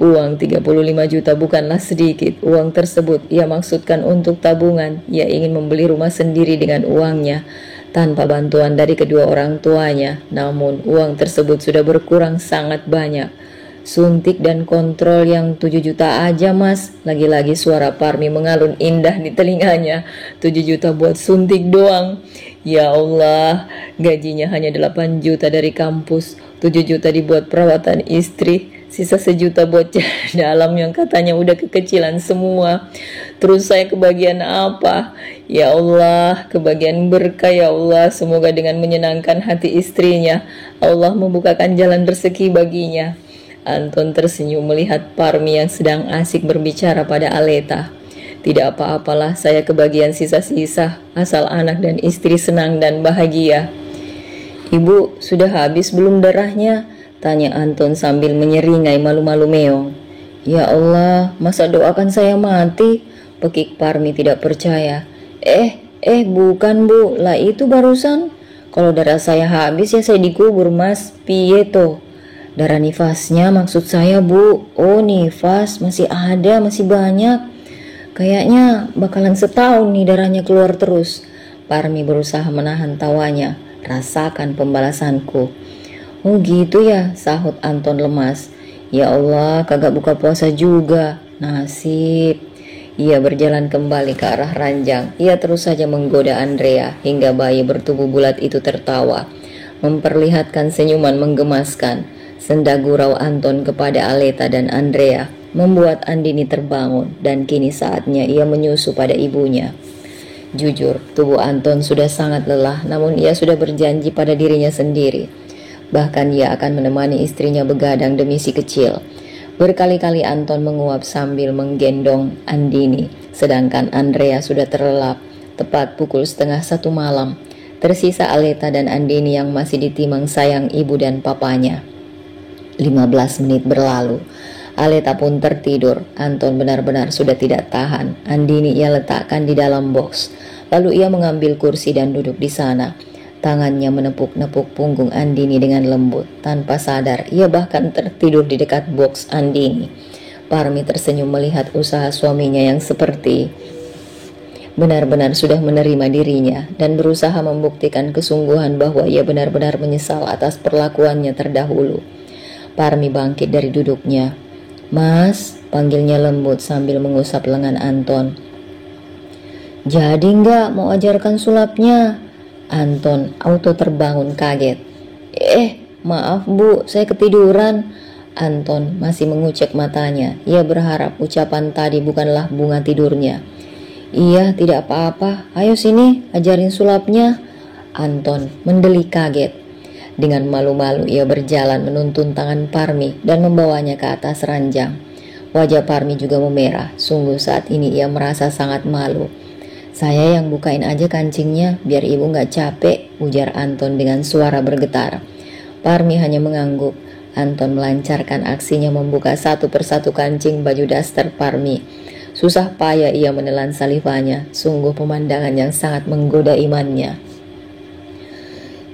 Uang 35 juta bukanlah sedikit. Uang tersebut ia maksudkan untuk tabungan. Ia ingin membeli rumah sendiri dengan uangnya tanpa bantuan dari kedua orang tuanya. Namun uang tersebut sudah berkurang sangat banyak. Suntik dan kontrol yang 7 juta aja mas. Lagi-lagi suara Parmi mengalun indah di telinganya. 7 juta buat suntik doang. Ya Allah, gajinya hanya 8 juta dari kampus. 7 juta dibuat perawatan istri. Sisa 1 juta buat dalam yang katanya udah kekecilan semua. Terus saya kebagian apa? Ya Allah, kebagian berkah ya Allah. Semoga dengan menyenangkan hati istrinya, Allah membukakan jalan rezeki baginya. Anton tersenyum melihat Parmi yang sedang asik berbicara pada Aleta. Tidak apa-apalah, saya kebagian sisa-sisa, asal anak dan istri senang dan bahagia. Ibu, sudah habis belum darahnya? Tanya Anton sambil menyeringai malu-malu meong. Ya Allah, masa doakan saya mati? Pekik Parmi tidak percaya. Bukan bu, lah itu barusan. Kalau darah saya habis ya saya dikubur mas, piye toh? Darah nifasnya maksud saya bu. Oh nifas, masih ada, masih banyak. Kayaknya bakalan setahun nih darahnya keluar terus. Parmi berusaha menahan tawanya. Rasakan pembalasanku. Oh gitu ya, sahut Anton lemas. Ya Allah, kagak buka puasa juga. Nasib. Ia berjalan kembali ke arah ranjang. Ia terus saja menggoda Andrea hingga bayi bertubuh bulat itu tertawa, memperlihatkan senyuman menggemaskan. Senda gurau Anton kepada Aleta dan Andrea membuat Andini terbangun dan kini saatnya ia menyusu pada ibunya. Jujur, tubuh Anton sudah sangat lelah, namun ia sudah berjanji pada dirinya sendiri. Bahkan ia akan menemani istrinya begadang demi si kecil. Berkali-kali Anton menguap sambil menggendong Andini, sedangkan Andrea sudah terlelap. Tepat pukul 12:30 malam, tersisa Aleta dan Andini yang masih ditimang sayang ibu dan papanya. 15 menit berlalu. Aleta pun tertidur. Anton benar-benar sudah tidak tahan. Andini ia letakkan di dalam box. Lalu ia mengambil kursi dan duduk di sana. Tangannya menepuk-nepuk punggung Andini dengan lembut. Tanpa sadar, ia bahkan tertidur di dekat box Andini. Parmi tersenyum melihat usaha suaminya yang seperti benar-benar sudah menerima dirinya dan berusaha membuktikan kesungguhan bahwa ia benar-benar menyesal atas perlakuannya terdahulu. Parmi bangkit dari duduknya. Mas, panggilnya lembut sambil mengusap lengan Anton. Jadi enggak mau ajarkan sulapnya? Anton auto terbangun kaget. Maaf bu, saya ketiduran. Anton masih mengucek matanya. Ia berharap ucapan tadi bukanlah bunga tidurnya. Iya, tidak apa-apa. Ayo sini, ajarin sulapnya. Anton mendelik kaget. Dengan malu-malu ia berjalan menuntun tangan Parmi dan membawanya ke atas ranjang. Wajah Parmi juga memerah. Sungguh saat ini ia merasa sangat malu. Saya yang bukain aja kancingnya biar ibu gak capek, ujar Anton dengan suara bergetar. Parmi hanya mengangguk. Anton melancarkan aksinya membuka satu persatu kancing baju daster Parmi. Susah payah ia menelan salivanya. Sungguh pemandangan yang sangat menggoda imannya.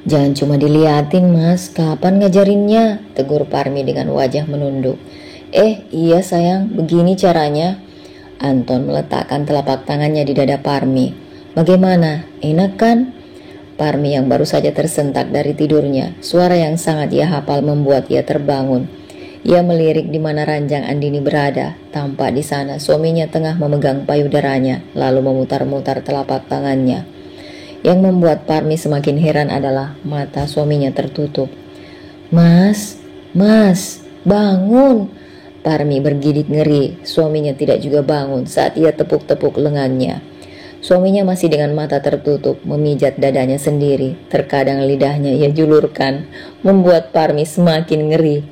Jangan cuma diliatin mas, kapan ngajarinnya? Tegur Parmi dengan wajah menunduk. Iya sayang, begini caranya. Anton meletakkan telapak tangannya di dada Parmi. Bagaimana? Enak kan? Parmi yang baru saja tersentak dari tidurnya, suara yang sangat ia hafal membuat ia terbangun. Ia melirik di mana ranjang Andini berada. Tampak di sana suaminya tengah memegang payudaranya, lalu memutar-mutar telapak tangannya. Yang membuat Parmi semakin heran adalah mata suaminya tertutup. Mas, bangun. Parmi bergidik ngeri. Suaminya tidak juga bangun saat ia tepuk-tepuk lengannya. Suaminya masih dengan mata tertutup, memijat dadanya sendiri. Terkadang lidahnya ia julurkan, membuat Parmi semakin ngeri.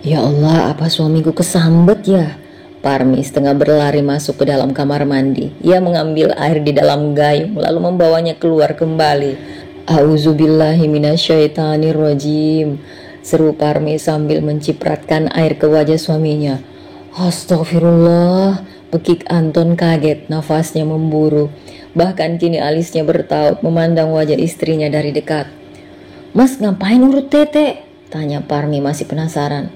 Ya Allah, apa suamiku kesambet ya? Parmi setengah berlari masuk ke dalam kamar mandi. Ia mengambil air di dalam gayung lalu membawanya keluar kembali. Auzubillahi minasyaitonirrajim, seru Parmi sambil mencipratkan air ke wajah suaminya. Astagfirullah, pekik Anton kaget, nafasnya memburu. Bahkan kini alisnya bertaut memandang wajah istrinya dari dekat. Mas ngapain urut tete? Tanya Parmi masih penasaran.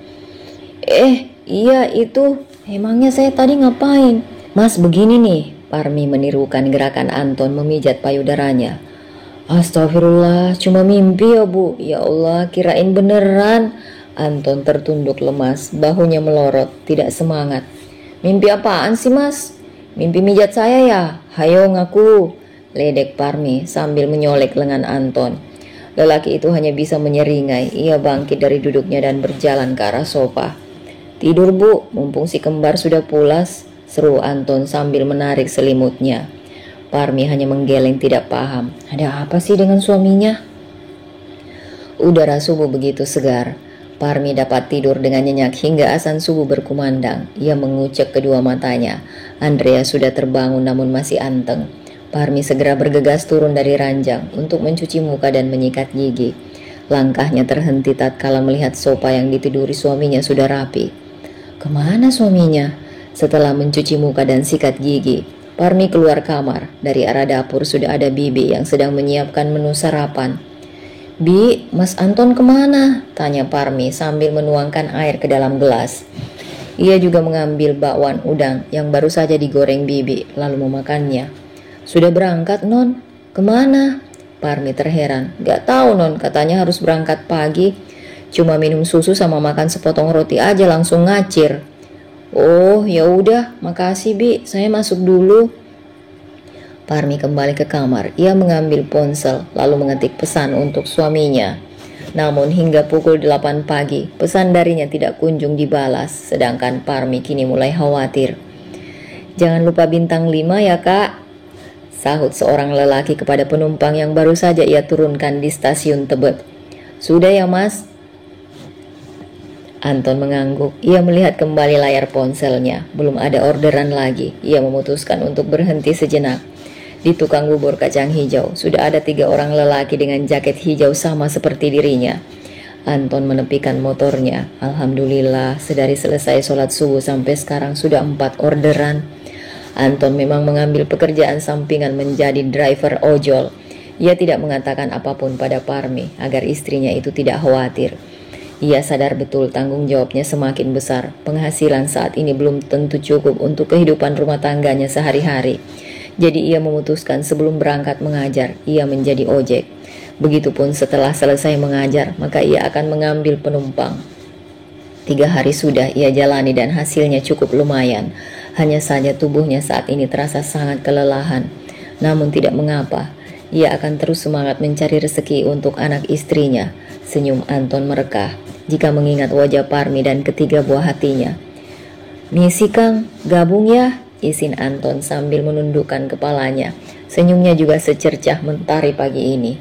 Iya itu, emangnya saya tadi ngapain? Mas begini nih, Parmi menirukan gerakan Anton memijat payudaranya. Astagfirullah, cuma mimpi ya bu. Ya Allah, kirain beneran. Anton tertunduk lemas, bahunya melorot, tidak semangat. Mimpi apaan sih mas? Mimpi mijat saya ya? Hayo ngaku, ledek Parmi sambil menyolek lengan Anton. Lelaki itu hanya bisa menyeringai. Ia bangkit dari duduknya dan berjalan ke arah sofa. Tidur bu, mumpung si kembar sudah pulas, seru Anton sambil menarik selimutnya. Parmi hanya menggeleng tidak paham. Ada apa sih dengan suaminya? Udara subuh begitu segar. Parmi dapat tidur dengan nyenyak hingga azan subuh berkumandang. Ia mengucek kedua matanya. Andrea sudah terbangun namun masih anteng. Parmi segera bergegas turun dari ranjang untuk mencuci muka dan menyikat gigi. Langkahnya terhenti tatkala melihat sofa yang ditiduri suaminya sudah rapi. Kemana suaminya? Setelah mencuci muka dan sikat gigi, Parmi keluar kamar. Dari arah dapur sudah ada Bibi yang sedang menyiapkan menu sarapan. Bi, Mas Anton kemana? Tanya Parmi sambil menuangkan air ke dalam gelas. Ia juga mengambil bakwan udang yang baru saja digoreng Bibi lalu memakannya. Sudah berangkat non? Kemana? Parmi terheran. Gak tahu non, katanya harus berangkat pagi. Cuma minum susu sama makan sepotong roti aja langsung ngacir. Oh ya udah, makasih Bi, saya masuk dulu. Parmi kembali ke kamar. Ia mengambil ponsel lalu mengetik pesan untuk suaminya. Namun hingga pukul 8 pagi, pesan darinya tidak kunjung dibalas. Sedangkan Parmi kini mulai khawatir. Jangan lupa bintang 5 ya kak, sahut seorang lelaki kepada penumpang yang baru saja ia turunkan di stasiun Tebet. Sudah ya mas? Anton mengangguk. Ia melihat kembali layar ponselnya. Belum ada orderan lagi. Ia memutuskan untuk berhenti sejenak. Di tukang bubur kacang hijau sudah ada 3 orang lelaki dengan jaket hijau sama seperti dirinya. Anton menepikan motornya. Alhamdulillah, sedari selesai sholat subuh sampai sekarang sudah 4 orderan. Anton memang mengambil pekerjaan sampingan menjadi driver ojol. Ia tidak mengatakan apapun pada Parmi agar istrinya itu tidak khawatir. Ia sadar betul tanggung jawabnya semakin besar. Penghasilan saat ini belum tentu cukup untuk kehidupan rumah tangganya sehari-hari. Jadi ia memutuskan sebelum berangkat mengajar, ia menjadi ojek. Begitupun setelah selesai mengajar, maka ia akan mengambil penumpang. 3 hari sudah ia jalani dan hasilnya cukup lumayan. Hanya saja tubuhnya saat ini terasa sangat kelelahan. Namun tidak mengapa, ia akan terus semangat mencari rezeki untuk anak istrinya. Senyum Anton merekah jika mengingat wajah Parmi dan ketiga buah hatinya. Misi Kang, gabung ya, izin Anton sambil menundukkan kepalanya. Senyumnya juga secercah mentari pagi ini.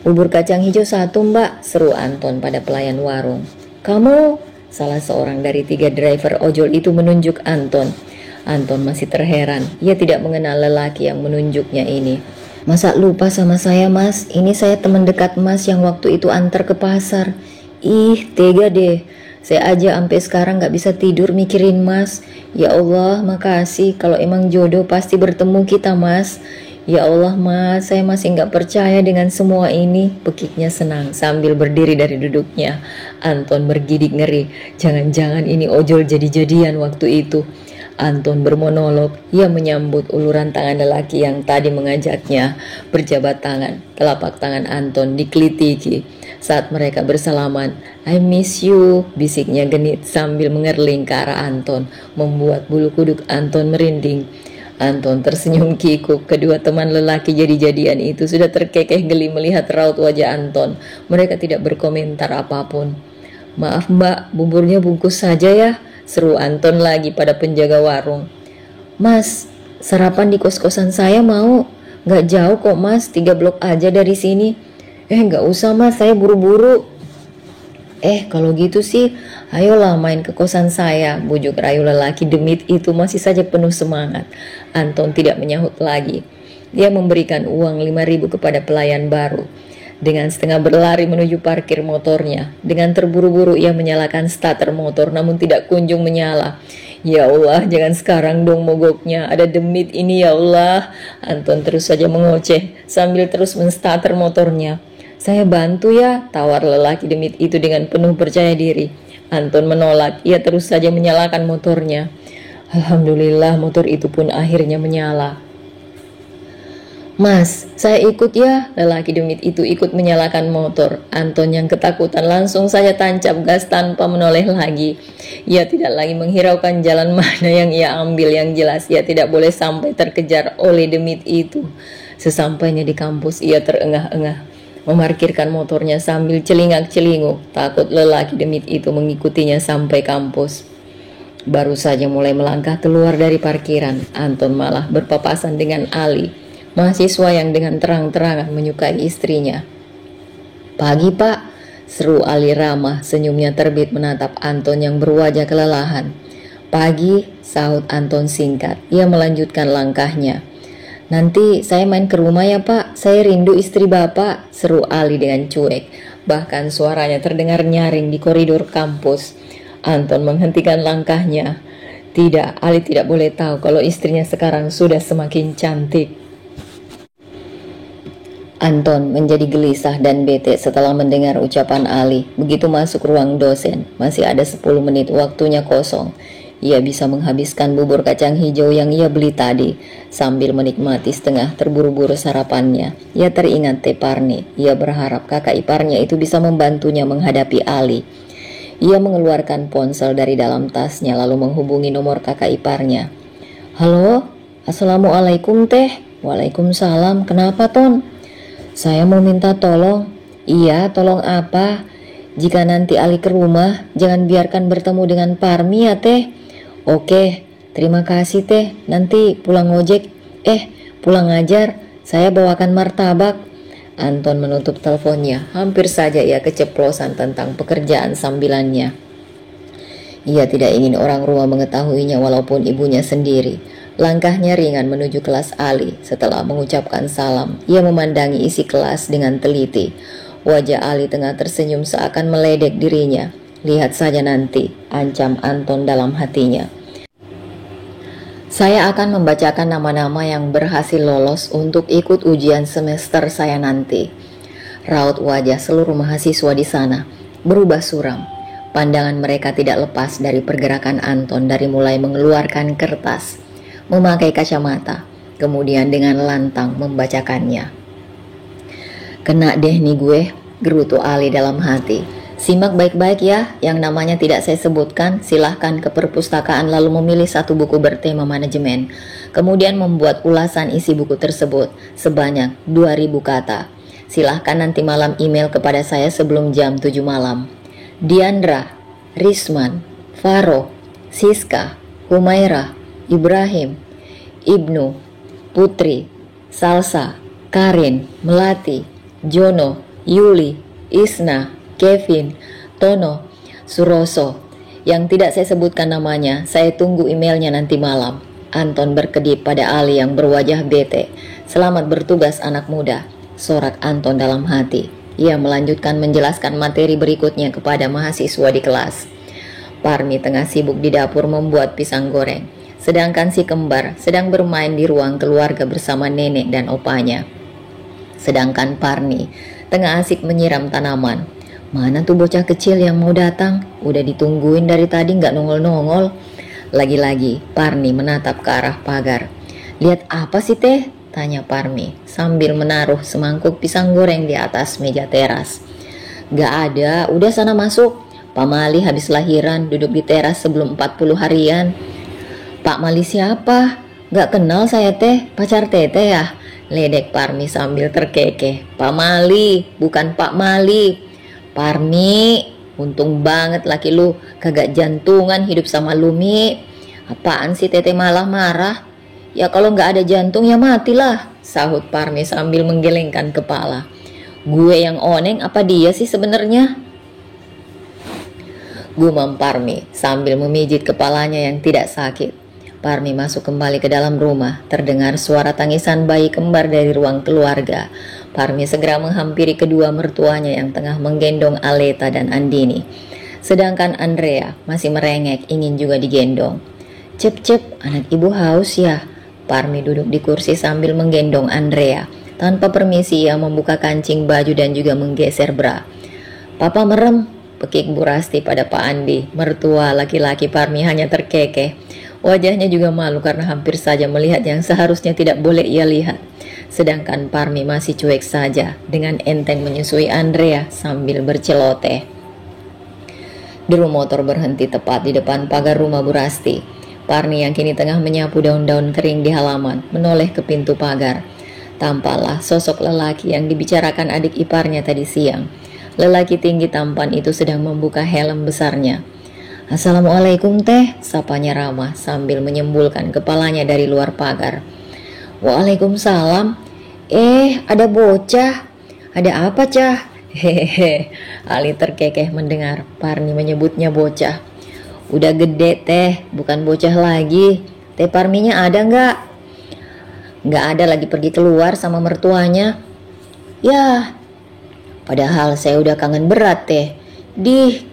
Bubur kacang hijau 1 mbak, seru Anton pada pelayan warung. Kamu? Salah seorang dari 3 driver ojol itu menunjuk Anton. Anton masih terheran, ia tidak mengenal lelaki yang menunjuknya ini. Masa lupa sama saya mas? Ini saya teman dekat mas yang waktu itu antar ke pasar. Ih, tega deh. Saya aja sampai sekarang gak bisa tidur mikirin mas. Ya Allah, makasih. Kalau emang jodoh pasti bertemu kita mas. Ya Allah mas, saya masih gak percaya dengan semua ini. Pekiknya senang sambil berdiri dari duduknya. Anton bergidik ngeri. Jangan-jangan ini ojol jadi-jadian waktu itu. Anton bermonolog. Ia menyambut uluran tangan lelaki yang tadi mengajaknya berjabat tangan. Telapak tangan Anton dikelitiki saat mereka bersalaman. "I miss you," bisiknya genit sambil mengerling ke arah Anton, membuat bulu kuduk Anton merinding. Anton tersenyum kikuk. Kedua teman lelaki jadi-jadian itu sudah terkekeh geli melihat raut wajah Anton. Mereka tidak berkomentar apapun. "Maaf mbak, buburnya bungkus saja ya," seru Anton lagi pada penjaga warung. "Mas, sarapan di kos-kosan saya mau? Gak jauh kok mas, 3 blok aja dari sini." Gak usah mas, saya buru-buru." Kalau gitu sih, ayolah main ke kosan saya," bujuk rayu lelaki demit itu masih saja penuh semangat. Anton tidak menyahut lagi. Dia memberikan uang 5.000 kepada pelayan baru. Dengan setengah berlari menuju parkir motornya. Dengan terburu-buru ia menyalakan starter motor namun tidak kunjung menyala. "Ya Allah, jangan sekarang dong mogoknya. Ada demit ini ya Allah." Anton terus saja mengoceh sambil terus menstarter motornya. "Saya bantu ya," tawar lelaki demit itu dengan penuh percaya diri. Anton menolak. Ia terus saja menyalakan motornya. Alhamdulillah motor itu pun akhirnya menyala. "Mas, saya ikut ya." Lelaki demit itu ikut menyalakan motor. Anton yang ketakutan langsung saja tancap gas tanpa menoleh lagi. Ia tidak lagi menghiraukan jalan mana yang ia ambil. Yang jelas ia tidak boleh sampai terkejar oleh demit itu. Sesampainya di kampus ia terengah-engah memarkirkan motornya sambil celingak-celinguk. Takut lelaki demit itu mengikutinya sampai kampus. Baru saja mulai melangkah keluar dari parkiran, Anton malah berpapasan dengan Ali, mahasiswa yang dengan terang-terangan menyukai istrinya. "Pagi pak," seru Ali ramah, senyumnya terbit menatap Anton yang berwajah kelelahan. "Pagi," sahut Anton singkat. Ia melanjutkan langkahnya. "Nanti saya main ke rumah ya pak, saya rindu istri bapak," seru Ali dengan cuek. Bahkan suaranya terdengar nyaring di koridor kampus. Anton menghentikan langkahnya. Tidak, Ali tidak boleh tahu kalau istrinya sekarang sudah semakin cantik. Anton menjadi gelisah dan bete setelah mendengar ucapan Ali. Begitu masuk ruang dosen, masih ada 10 menit waktunya kosong. Ia bisa menghabiskan bubur kacang hijau yang ia beli tadi sambil menikmati setengah terburu-buru sarapannya. Ia teringat Teh Parni. Ia berharap kakak iparnya itu bisa membantunya menghadapi Ali. Ia mengeluarkan ponsel dari dalam tasnya lalu menghubungi nomor kakak iparnya. "Halo, assalamualaikum Teh." "Waalaikumsalam, kenapa Ton?" "Saya mau minta tolong." "Iya, tolong apa?" "Jika nanti Ali ke rumah, jangan biarkan bertemu dengan Parmi ya Teh." "Oke, terima kasih Teh. Nanti pulang ojek, pulang ngajar, saya bawakan martabak." Anton menutup teleponnya. Hampir saja ia keceplosan tentang pekerjaan sambilannya. Ia tidak ingin orang rumah mengetahuinya walaupun ibunya sendiri. Langkahnya ringan menuju kelas Ali. Setelah mengucapkan salam, ia memandangi isi kelas dengan teliti. Wajah Ali tengah tersenyum seakan meledek dirinya. "Lihat saja nanti," ancam Anton dalam hatinya. "Saya akan membacakan nama-nama yang berhasil lolos untuk ikut ujian semester saya nanti." Raut wajah seluruh mahasiswa di sana berubah suram. Pandangan mereka tidak lepas dari pergerakan Anton dari mulai mengeluarkan kertas, memakai kacamata, kemudian dengan lantang membacakannya. "Kena deh nih gue," gerutu Ali dalam hati. "Simak baik-baik ya, yang namanya tidak saya sebutkan, silahkan ke perpustakaan lalu memilih satu buku bertema manajemen. Kemudian membuat ulasan isi buku tersebut sebanyak 2.000 kata. Silahkan nanti malam email kepada saya sebelum jam 7 malam. Diandra, Risman, Faro, Siska, Humaira, Ibrahim, Ibnu, Putri, Salsa, Karin, Melati, Jono, Yuli, Isna, Kevin, Tono, Suroso. Yang tidak saya sebutkan namanya, saya tunggu emailnya nanti malam." Anton berkedip pada Ali yang berwajah bete. "Selamat bertugas anak muda," sorak Anton dalam hati. Ia melanjutkan menjelaskan materi berikutnya kepada mahasiswa di kelas. Parmi tengah sibuk di dapur membuat pisang goreng, sedangkan si kembar sedang bermain di ruang keluarga bersama nenek dan opanya. Sedangkan Parni tengah asik menyiram tanaman. "Mana tuh bocah kecil yang mau datang? Udah ditungguin dari tadi nggak nongol-nongol." Lagi-lagi Parmi menatap ke arah pagar. "Lihat apa sih teh?" tanya Parmi sambil menaruh semangkuk pisang goreng di atas meja teras. "Gak ada, udah sana masuk. Pak Mali habis lahiran duduk di teras sebelum 40 harian." "Pak Mali siapa? Gak kenal saya teh, pacar Teteh ya?" ledek Parmi sambil terkekeh. "Pak Mali, bukan Pak Mali." "Parmi, untung banget laki lu kagak jantungan hidup sama lu, Mi. Apaan sih Teteh malah marah?" "Ya kalau nggak ada jantung ya matilah," sahut Parmi sambil menggelengkan kepala. "Gue yang oneng apa dia sih sebenarnya?" gumam Parmi sambil memijit kepalanya yang tidak sakit. Parmi masuk kembali ke dalam rumah. Terdengar suara tangisan bayi kembar dari ruang keluarga. Parmi segera menghampiri kedua mertuanya yang tengah menggendong Aleta dan Andini. Sedangkan Andrea masih merengek ingin juga digendong. "Cep, anak ibu haus ya?" Parmi duduk di kursi sambil menggendong Andrea. Tanpa permisi ia membuka kancing baju dan juga menggeser bra. "Papa merem," pekik Bu Rasti pada Pak Andi. Mertua laki-laki Parmi hanya terkekeh. Wajahnya juga malu karena hampir saja melihat yang seharusnya tidak boleh ia lihat. Sedangkan Parmi masih cuek saja dengan enteng menyusui Andrea sambil berceloteh. Deru motor berhenti tepat di depan pagar rumah Bu Rasti. Parmi yang kini tengah menyapu daun-daun kering di halaman menoleh ke pintu pagar. Tampaklah sosok lelaki yang dibicarakan adik iparnya tadi siang. Lelaki tinggi tampan itu sedang membuka helm besarnya. "Assalamualaikum teh," sapanya ramah sambil menyembulkan kepalanya dari luar pagar. "Waalaikumsalam. Ada bocah. Ada apa, Cah?" "Hehehe," Ali terkekeh mendengar Parmi menyebutnya bocah. "Udah gede teh, bukan bocah lagi. Teh Parminya ada nggak?" "Nggak ada, lagi pergi keluar sama mertuanya." "Yah, padahal saya udah kangen berat teh.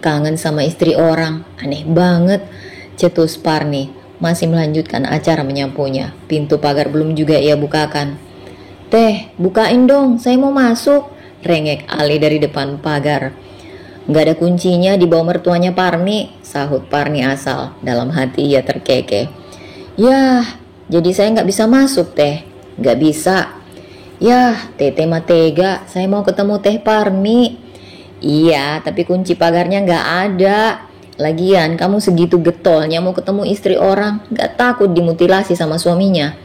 Kangen sama istri orang. Aneh banget," cetus Parmi masih melanjutkan acara menyapunya. Pintu pagar belum juga ia bukakan. "Teh, bukain dong, saya mau masuk," rengek Ali dari depan pagar. "Nggak ada kuncinya di bawah mertuanya Parmi," sahut Parmi asal. Dalam hati ia terkekeh. "Yah, jadi saya nggak bisa masuk teh." "Nggak bisa." "Yah, Teteh mah tega, saya mau ketemu Teh Parmi." "Iya, tapi kunci pagarnya nggak ada. Lagian kamu segitu getolnya mau ketemu istri orang, nggak takut dimutilasi sama suaminya?"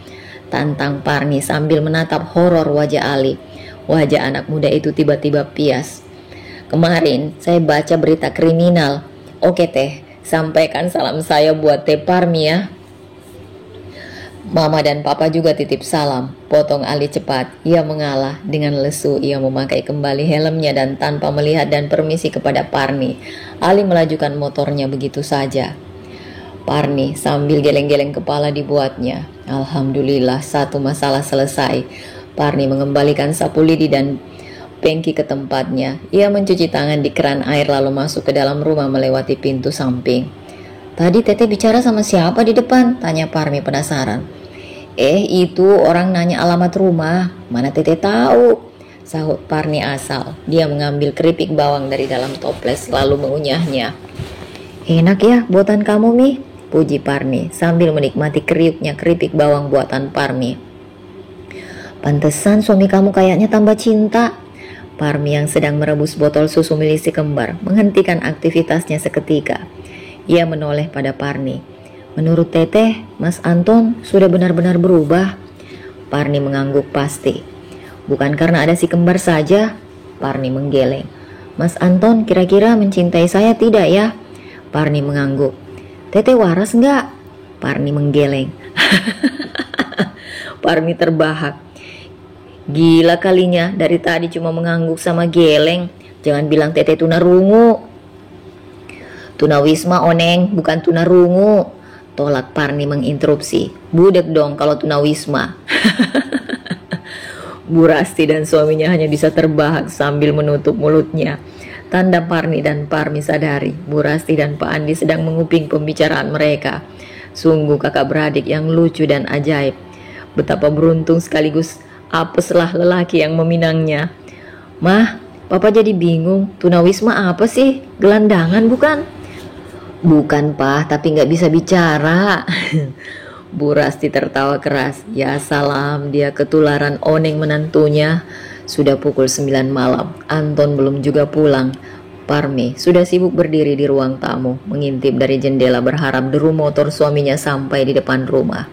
tantang Parmi sambil menatap horor wajah Ali. Wajah anak muda itu tiba-tiba pias. "Kemarin saya baca berita kriminal. Oke teh, sampaikan salam saya buat Teh Parmi ya." "Mama dan Papa juga titip salam," potong Ali cepat. Ia mengalah. Dengan lesu ia memakai kembali helmnya dan tanpa melihat dan permisi kepada Parmi, Ali melajukan motornya begitu saja. Parmi sambil geleng-geleng kepala dibuatnya. Alhamdulillah, satu masalah selesai. Parmi mengembalikan sapu lidi dan pengki ke tempatnya. Ia mencuci tangan di keran air lalu masuk ke dalam rumah melewati pintu samping. "Tadi Teteh bicara sama siapa di depan?" tanya Parmi penasaran. Itu orang nanya alamat rumah. "Mana Teteh tahu?" sahut Parmi asal. Dia mengambil keripik bawang dari dalam toples lalu mengunyahnya. "Enak ya buatan kamu, Mi," puji Parmi sambil menikmati kriuknya keripik bawang buatan Parmi. "Pantesan suami kamu kayaknya tambah cinta." Parmi yang sedang merebus botol susu milik si kembar menghentikan aktivitasnya seketika. Ia menoleh pada Parmi. "Menurut Teteh, Mas Anton sudah benar-benar berubah?" Parmi mengangguk pasti. "Bukan karena ada si kembar saja." Parmi menggeleng. "Mas Anton kira-kira mencintai saya tidak ya?" Parmi mengangguk. "Teteh waras enggak?" Parmi menggeleng. Parmi terbahak. Gila kalinya, dari tadi cuma mengangguk sama geleng. Jangan bilang Teteh tunarungu. "Tunawisma oneng, bukan tunarungu," tolak Parmi menginterupsi. "Budek dong kalau tunawisma." Bu Rasti dan suaminya hanya bisa terbahak sambil menutup mulutnya. Tanda Parmi dan Parmi sadari Bu Rasti dan Pak Andi sedang menguping pembicaraan mereka. Sungguh kakak beradik yang lucu dan ajaib. Betapa beruntung sekaligus apeslah lelaki yang meminangnya. "Mah, Papa jadi bingung, tunawisma apa sih? Gelandangan bukan?" Bukan Pak, tapi nggak bisa bicara. Bu Rasti tertawa keras. Ya salam, dia ketularan Oneng menantunya. Sudah pukul 9 malam, Anton belum juga pulang. Parmi sudah sibuk berdiri di ruang tamu, mengintip dari jendela berharap deru motor suaminya sampai di depan rumah.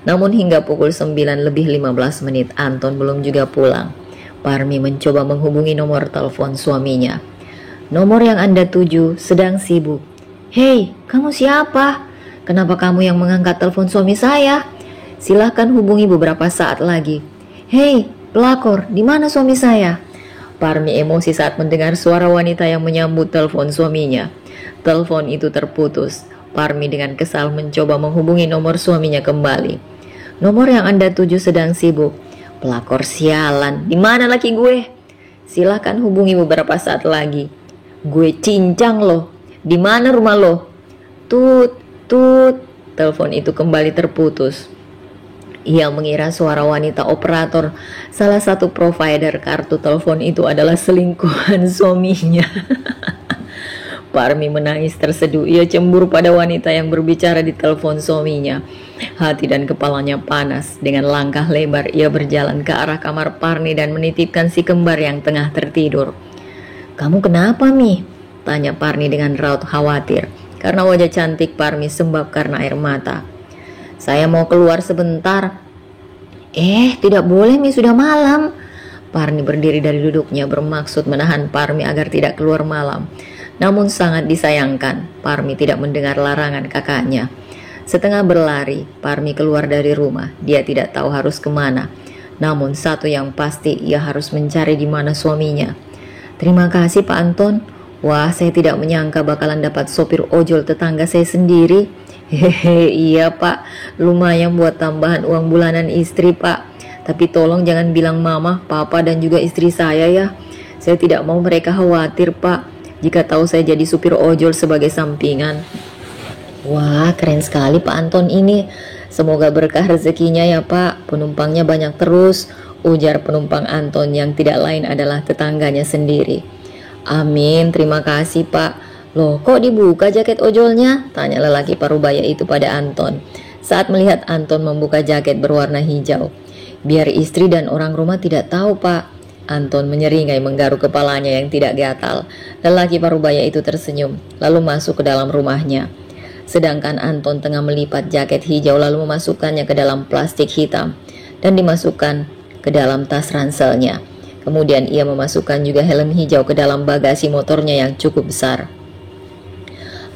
Namun hingga pukul 9 lebih 15 menit, Anton belum juga pulang. Parmi mencoba menghubungi nomor telepon suaminya. Nomor yang Anda tuju sedang sibuk. Hei, kamu siapa? Kenapa kamu yang mengangkat telepon suami saya? Silahkan hubungi beberapa saat lagi. Hei, pelakor, di mana suami saya? Parmi emosi saat mendengar suara wanita yang menyambut telepon suaminya. Telepon itu terputus. Parmi dengan kesal mencoba menghubungi nomor suaminya kembali. Nomor yang Anda tuju sedang sibuk. Pelakor sialan, di mana laki gue? Silahkan hubungi beberapa saat lagi. Gue cincang loh. Di mana rumah lo? Tut, tut. Telepon itu kembali terputus. Ia mengira suara wanita operator salah satu provider kartu telepon itu adalah selingkuhan suaminya. Parmi menangis terseduh. Ia cemburu pada wanita yang berbicara di telepon suaminya. Hati dan kepalanya panas. Dengan langkah lebar ia berjalan ke arah kamar Parmi dan menitipkan si kembar yang tengah tertidur. Kamu kenapa Mi? Tanya Parmi dengan raut khawatir. Karena wajah cantik Parmi sembab karena air mata. Saya mau keluar sebentar. Tidak boleh Mi, sudah malam. Parmi berdiri dari duduknya bermaksud menahan Parmi agar tidak keluar malam. Namun sangat disayangkan, Parmi tidak mendengar larangan kakaknya. Setengah berlari, Parmi keluar dari rumah. Dia tidak tahu harus kemana. Namun satu yang pasti, ia harus mencari di mana suaminya. Terima kasih Pak Anton. Wah, saya tidak menyangka bakalan dapat sopir ojol tetangga saya sendiri. Hehe, iya Pak, lumayan buat tambahan uang bulanan istri Pak. Tapi tolong jangan bilang mama, papa dan juga istri saya ya. Saya tidak mau mereka khawatir Pak, jika tahu saya jadi supir ojol sebagai sampingan. Wah, keren sekali Pak Anton ini. Semoga berkah rezekinya ya Pak, penumpangnya banyak terus, ujar penumpang Anton yang tidak lain adalah tetangganya sendiri. Amin, terima kasih Pak. Loh, kok dibuka jaket ojolnya? Tanya lelaki parubaya itu pada Anton saat melihat Anton membuka jaket berwarna hijau. Biar istri dan orang rumah tidak tahu Pak. Anton menyeringai menggaruk kepalanya yang tidak gatal. Lelaki parubaya itu tersenyum lalu masuk ke dalam rumahnya. Sedangkan Anton tengah melipat jaket hijau lalu memasukkannya ke dalam plastik hitam dan dimasukkan ke dalam tas ranselnya. Kemudian ia memasukkan juga helm hijau ke dalam bagasi motornya yang cukup besar.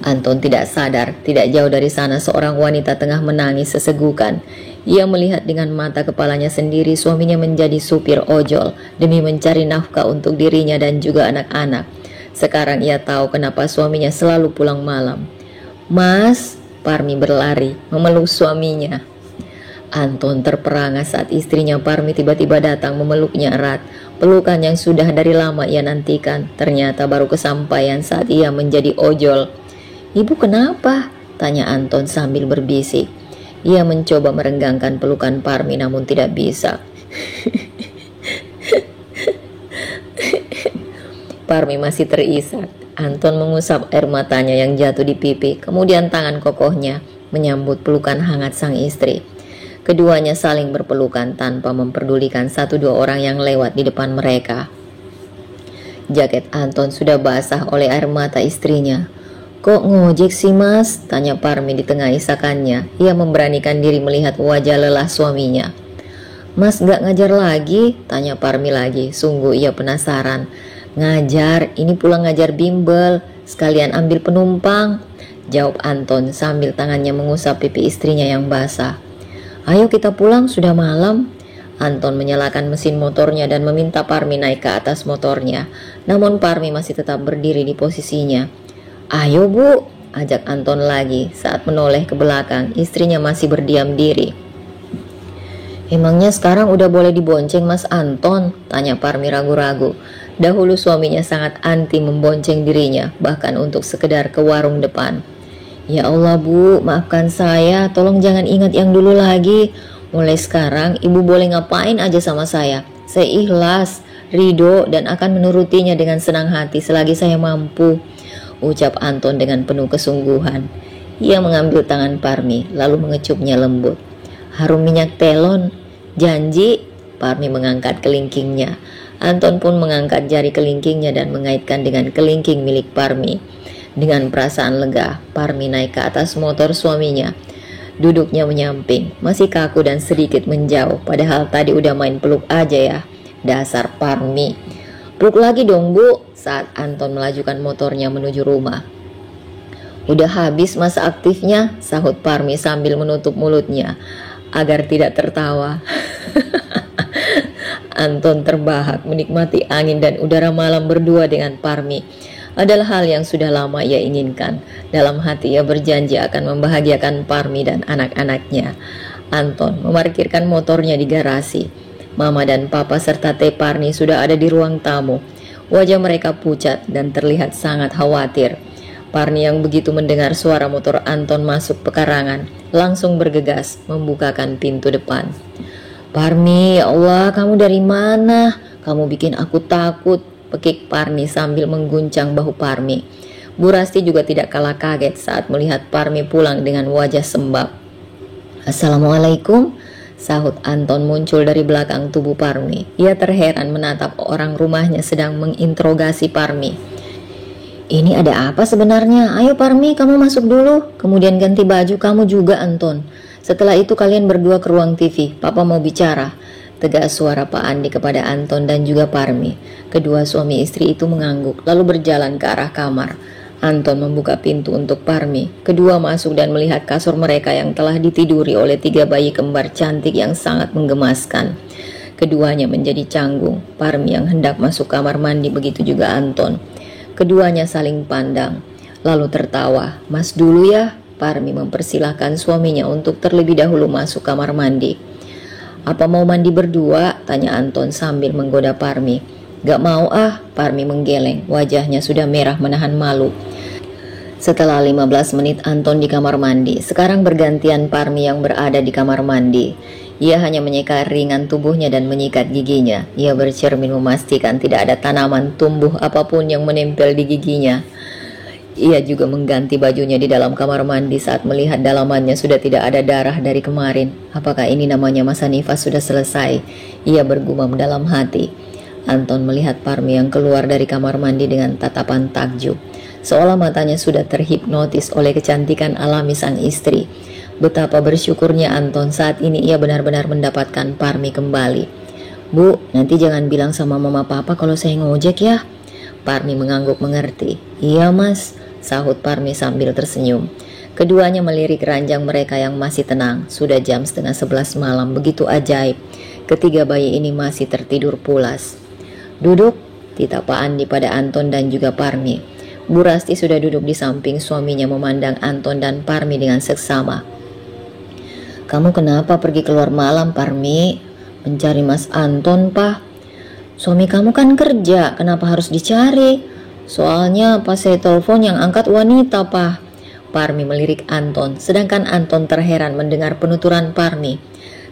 Anton tidak sadar, tidak jauh dari sana seorang wanita tengah menangis sesegukan. Ia melihat dengan mata kepalanya sendiri suaminya menjadi supir ojol demi mencari nafkah untuk dirinya dan juga anak-anak. Sekarang ia tahu kenapa suaminya selalu pulang malam. Mas, Parmi berlari memeluk suaminya. Anton terperangah saat istrinya Parmi tiba-tiba datang memeluknya erat. Pelukan yang sudah dari lama ia nantikan ternyata baru kesampaian saat ia menjadi ojol. Ibu kenapa? Tanya Anton sambil berbisik. Ia mencoba merenggangkan pelukan Parmi namun tidak bisa. Parmi masih terisak. Anton mengusap air matanya yang jatuh di pipi. Kemudian tangan kokohnya menyambut pelukan hangat sang istri. Keduanya saling berpelukan tanpa memperdulikan satu dua orang yang lewat di depan mereka. Jaket Anton sudah basah oleh air mata istrinya. Kok ngojek sih Mas? Tanya Parmi di tengah isakannya. Ia memberanikan diri melihat wajah lelah suaminya. Mas gak ngajar lagi? Tanya Parmi lagi. Sungguh ia penasaran. Ngajar, ini pulang ngajar bimbel. Sekalian ambil penumpang, jawab Anton sambil tangannya mengusap pipi istrinya yang basah. Ayo kita pulang, sudah malam. Anton menyalakan mesin motornya dan meminta Parmi naik ke atas motornya. Namun Parmi masih tetap berdiri di posisinya. Ayo Bu, ajak Anton lagi saat menoleh ke belakang. Istrinya masih berdiam diri. Emangnya sekarang udah boleh dibonceng Mas Anton? Tanya Parmi ragu-ragu. Dahulu suaminya sangat anti membonceng dirinya, bahkan untuk sekedar ke warung depan. Ya Allah Bu, maafkan saya, tolong jangan ingat yang dulu lagi. Mulai sekarang ibu boleh ngapain aja sama saya. Saya ikhlas, ridho dan akan menurutinya dengan senang hati selagi saya mampu. ucap Anton dengan penuh kesungguhan. Ia mengambil tangan Parmi lalu mengecupnya lembut. Harum minyak telon, janji. Parmi mengangkat kelingkingnya. Anton pun mengangkat jari kelingkingnya dan mengaitkan dengan kelingking milik Parmi. Dengan perasaan lega, Parmi naik ke atas motor suaminya. Duduknya menyamping, masih kaku dan sedikit menjauh, padahal tadi udah main peluk aja ya. Dasar Parmi. Peluk lagi dong bu, saat Anton melajukan motornya menuju rumah. Udah habis masa aktifnya, sahut Parmi sambil menutup mulutnya agar tidak tertawa. Anton terbahak menikmati angin dan udara malam berdua dengan Parmi. Adalah hal yang sudah lama ia inginkan. Dalam hati ia berjanji akan membahagiakan Parmi dan anak-anaknya. Anton memarkirkan motornya di garasi. Mama dan Papa serta Teh Parni sudah ada di ruang tamu. Wajah mereka pucat dan terlihat sangat khawatir. Parni yang begitu mendengar suara motor Anton masuk pekarangan, langsung bergegas membukakan pintu depan. Parmi, ya Allah, kamu dari mana? Kamu bikin aku takut, pekik Parmi sambil mengguncang bahu Parmi. Bu Rasti juga tidak kalah kaget saat melihat Parmi pulang dengan wajah sembab. Assalamualaikum, sahut Anton muncul dari belakang tubuh Parmi. Ia terheran menatap orang rumahnya sedang menginterogasi Parmi. Ini ada apa sebenarnya? Ayo Parmi, kamu masuk dulu. Kemudian ganti baju kamu juga Anton. Setelah itu kalian berdua ke ruang TV. Papa mau bicara. Tegas suara Pak Andi kepada Anton dan juga Parmi. Kedua suami istri itu mengangguk lalu berjalan ke arah kamar. Anton membuka pintu untuk Parmi. Kedua masuk dan melihat kasur mereka yang telah ditiduri oleh 3 bayi kembar cantik yang sangat menggemaskan. Keduanya menjadi canggung. Parmi yang hendak masuk kamar mandi, begitu juga Anton. Keduanya saling pandang lalu tertawa. Mas dulu ya. Parmi mempersilahkan suaminya untuk terlebih dahulu masuk kamar mandi. Apa mau mandi berdua? Tanya Anton sambil menggoda Parmi. Gak mau ah, Parmi menggeleng. Wajahnya sudah merah menahan malu. Setelah 15 menit Anton di kamar mandi, sekarang bergantian Parmi yang berada di kamar mandi. Ia hanya menyeka ringan tubuhnya dan menyikat giginya. Ia bercermin memastikan tidak ada tanaman tumbuh apapun yang menempel di giginya. Ia juga mengganti bajunya di dalam kamar mandi saat melihat dalamannya sudah tidak ada darah dari kemarin. Apakah ini namanya masa nifas sudah selesai? Ia bergumam dalam hati. Anton melihat Parmi yang keluar dari kamar mandi dengan tatapan takjub, seolah matanya sudah terhipnotis oleh kecantikan alami sang istri. Betapa bersyukurnya Anton saat ini ia benar-benar mendapatkan Parmi kembali. Bu, nanti jangan bilang sama mama papa kalau saya ngojek ya. Parmi mengangguk mengerti. Iya mas, sahut Parmi sambil tersenyum. Keduanya melirik ranjang mereka yang masih tenang. Sudah jam 10:30 malam, begitu ajaib. Ketiga bayi ini masih tertidur pulas. Duduk, titah Pak Andi pada Anton dan juga Parmi. Bu Rasti sudah duduk di samping suaminya memandang Anton dan Parmi dengan seksama. Kamu kenapa pergi keluar malam Parmi? Mencari Mas Anton Pak. Suami kamu kan kerja, kenapa harus dicari? Soalnya pas saya telepon yang angkat wanita Pak. Parmi melirik Anton, sedangkan Anton terheran mendengar penuturan Parmi.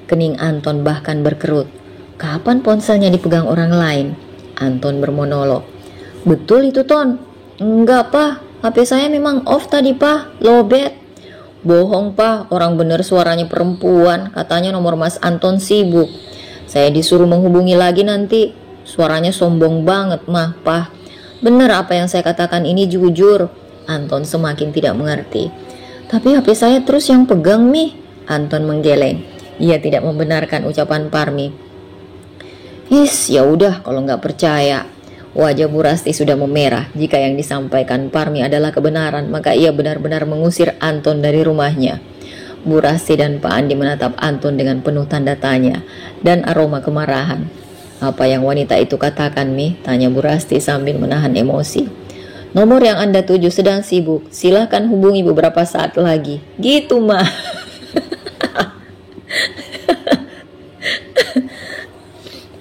Kening Anton bahkan berkerut. Kapan ponselnya dipegang orang lain? Anton bermonolog. Betul itu Ton? Enggak Pak, HP saya memang off tadi Pak, lowbat. Bohong Pak, orang bener suaranya perempuan, katanya nomor Mas Anton sibuk. Saya disuruh menghubungi lagi nanti. Suaranya sombong banget mah Pak. Bener apa yang saya katakan ini jujur. Anton semakin tidak mengerti. Tapi HP saya terus yang pegang Mi. Anton menggeleng. Ia tidak membenarkan ucapan Parmi. Ya udah kalau nggak percaya. Wajah Bu Rasti sudah memerah. Jika yang disampaikan Parmi adalah kebenaran, maka ia benar-benar mengusir Anton dari rumahnya. Bu Rasti dan Pak Andi menatap Anton dengan penuh tanda tanya dan aroma kemarahan. Apa yang wanita itu katakan Mi? Tanya Bu Rasti sambil menahan emosi. Nomor yang Anda tuju sedang sibuk, silahkan hubungi beberapa saat lagi. Gitu mah.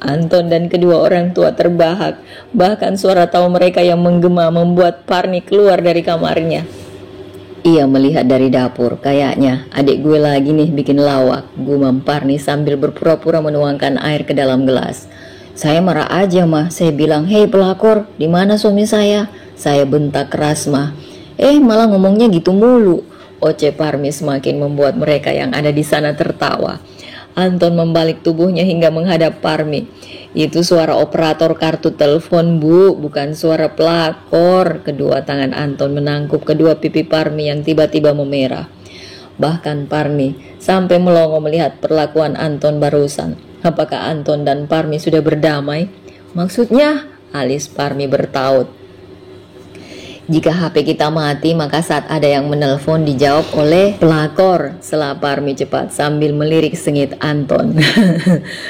Anton dan kedua orang tua terbahak. Bahkan suara tawa mereka yang menggema membuat Parmi keluar dari kamarnya. Ia melihat dari dapur. Kayaknya adik gue lagi nih bikin lawak, gumam Parmi sambil berpura-pura menuangkan air ke dalam gelas. Saya marah aja mah. Saya bilang, hei pelakor, di mana suami saya? Saya bentak keras mah. Malah ngomongnya gitu mulu. Oce Parmi semakin membuat mereka yang ada di sana tertawa. Anton membalik tubuhnya hingga menghadap Parmi. Itu suara operator kartu telepon, Bu, bukan suara pelakor. Kedua tangan Anton menangkup kedua pipi Parmi yang tiba-tiba memerah. Bahkan Parmi sampai melongo melihat perlakuan Anton barusan. Apakah Anton dan Parmi sudah berdamai? Maksudnya? Alis Parmi bertaut. Jika HP kita mati, maka saat ada yang menelpon dijawab oleh pelakor. Sela Parmi cepat sambil melirik sengit Anton.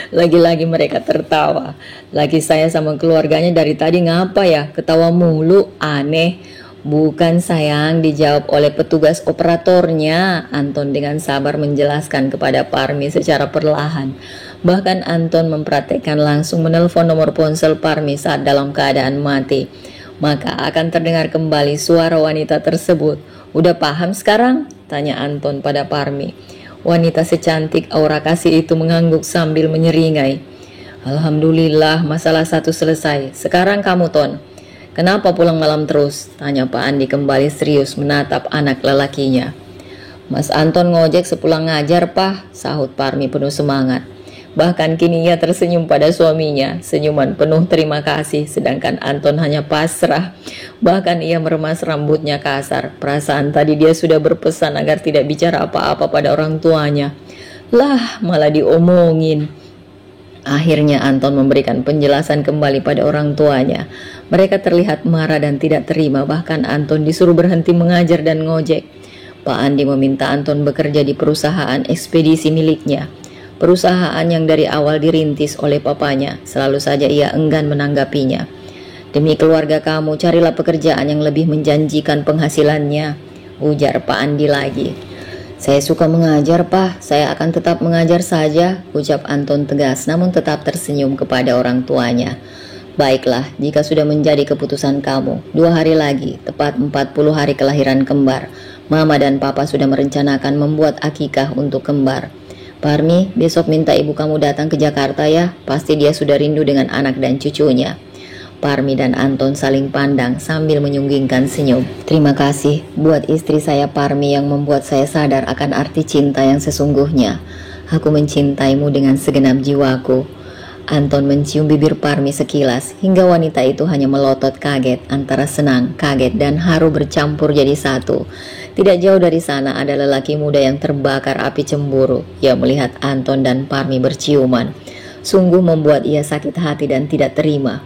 Lagi-lagi mereka tertawa. Laki saya sama keluarganya dari tadi ngapa ya? Ketawa mulu, aneh. Bukan sayang, dijawab oleh petugas operatornya. Anton dengan sabar menjelaskan kepada Parmi secara perlahan. Bahkan Anton mempraktekkan langsung menelpon nomor ponsel Parmi saat dalam keadaan mati. Maka akan terdengar kembali suara wanita tersebut. Udah paham sekarang? Tanya Anton pada Parmi. Wanita secantik aura kasih itu mengangguk sambil menyeringai. Alhamdulillah, masalah satu selesai. Sekarang kamu, Ton. Kenapa pulang malam terus? Tanya Pak Andi kembali serius menatap anak lelakinya. Mas Anton ngojek sepulang ngajar, Pak, sahut Parmi penuh semangat. Bahkan kini ia tersenyum pada suaminya, senyuman penuh terima kasih, sedangkan Anton hanya pasrah. Bahkan ia meremas rambutnya kasar. Perasaan tadi dia sudah berpesan agar tidak bicara apa-apa pada orang tuanya. Lah, malah diomongin. Akhirnya Anton memberikan penjelasan kembali pada orang tuanya. Mereka terlihat marah dan tidak terima, bahkan Anton disuruh berhenti mengajar dan ngojek. Pak Andi meminta Anton bekerja di perusahaan ekspedisi miliknya. Perusahaan yang dari awal dirintis oleh papanya, selalu saja ia enggan menanggapinya. Demi keluarga kamu, carilah pekerjaan yang lebih menjanjikan penghasilannya, ujar Pak Andi lagi. Saya suka mengajar, Pak. Saya akan tetap mengajar saja, ucap Anton tegas, namun tetap tersenyum kepada orang tuanya. Baiklah, jika sudah menjadi keputusan kamu, 2 hari lagi, tepat 40 hari kelahiran kembar, Mama dan Papa sudah merencanakan membuat akikah untuk kembar. Parmi, besok minta ibu kamu datang ke Jakarta ya, pasti dia sudah rindu dengan anak dan cucunya. Parmi dan Anton saling pandang sambil menyunggingkan senyum. Terima kasih buat istri saya Parmi yang membuat saya sadar akan arti cinta yang sesungguhnya. Aku mencintaimu dengan segenap jiwaku. Anton mencium bibir Parmi sekilas hingga wanita itu hanya melotot kaget antara senang, kaget dan haru bercampur jadi satu. Tidak jauh dari sana ada lelaki muda yang terbakar api cemburu. Ia melihat Anton dan Parmi berciuman. Sungguh membuat ia sakit hati dan tidak terima.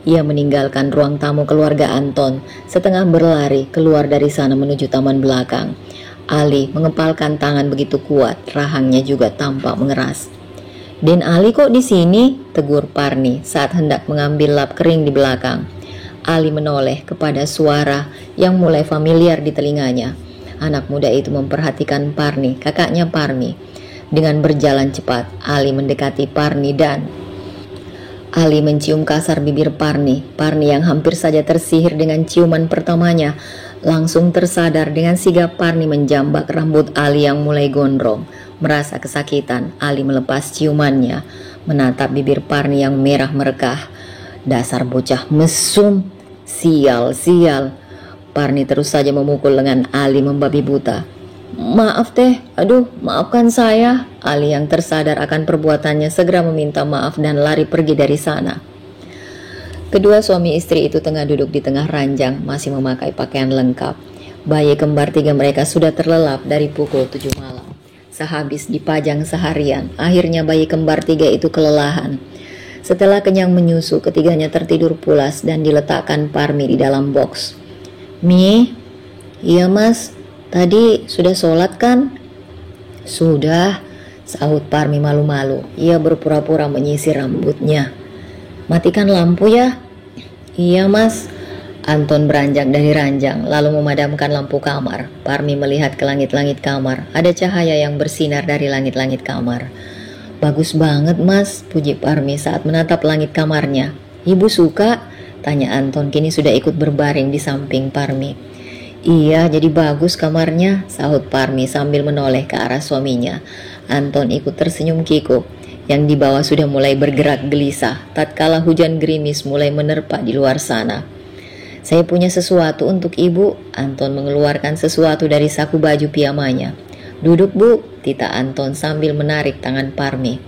Ia meninggalkan ruang tamu keluarga Anton, setengah berlari keluar dari sana menuju taman belakang. Ali mengepalkan tangan begitu kuat, rahangnya juga tampak mengeras. Den Ali kok di sini? Tegur Parmi saat hendak mengambil lap kering di belakang. Ali menoleh kepada suara yang mulai familiar di telinganya. Anak muda itu memperhatikan Parmi, kakaknya Parmi. Dengan berjalan cepat, Ali mendekati Parmi dan Ali mencium kasar bibir Parmi. Parmi yang hampir saja tersihir dengan ciuman pertamanya, langsung tersadar dengan sigap Parmi menjambak rambut Ali yang mulai gondrong. Merasa kesakitan, Ali melepas ciumannya, menatap bibir Parmi yang merah merekah. Dasar bocah mesum, sial. Parmi terus saja memukul lengan Ali membabi buta. Maaf teh, aduh maafkan saya. Ali yang tersadar akan perbuatannya segera meminta maaf dan lari pergi dari sana. Kedua suami istri itu tengah duduk di tengah ranjang, masih memakai pakaian lengkap. Bayi kembar 3 mereka sudah terlelap dari pukul 7 malam. Sehabis dipajang seharian, akhirnya bayi kembar 3 itu kelelahan. Setelah kenyang menyusu, ketiganya tertidur pulas dan diletakkan Parmi di dalam box. Mi, iya mas, tadi sudah sholat kan? Sudah, sahut Parmi malu-malu. Ia berpura-pura menyisir rambutnya. Matikan lampu ya? Iya mas. Anton beranjak dari ranjang lalu memadamkan lampu kamar. Parmi melihat ke langit-langit kamar. Ada cahaya yang bersinar dari langit-langit kamar. Bagus banget mas, puji Parmi saat menatap langit kamarnya. Ibu suka? Tanya Anton kini sudah ikut berbaring di samping Parmi. Iya, jadi bagus kamarnya, sahut Parmi sambil menoleh ke arah suaminya. Anton ikut tersenyum kikuk. Yang di bawah sudah mulai bergerak gelisah tatkala hujan gerimis mulai menerpa di luar sana. Saya punya sesuatu untuk ibu. Anton mengeluarkan sesuatu dari saku baju piyamanya. Duduk bu, tita Anton sambil menarik tangan Parmi.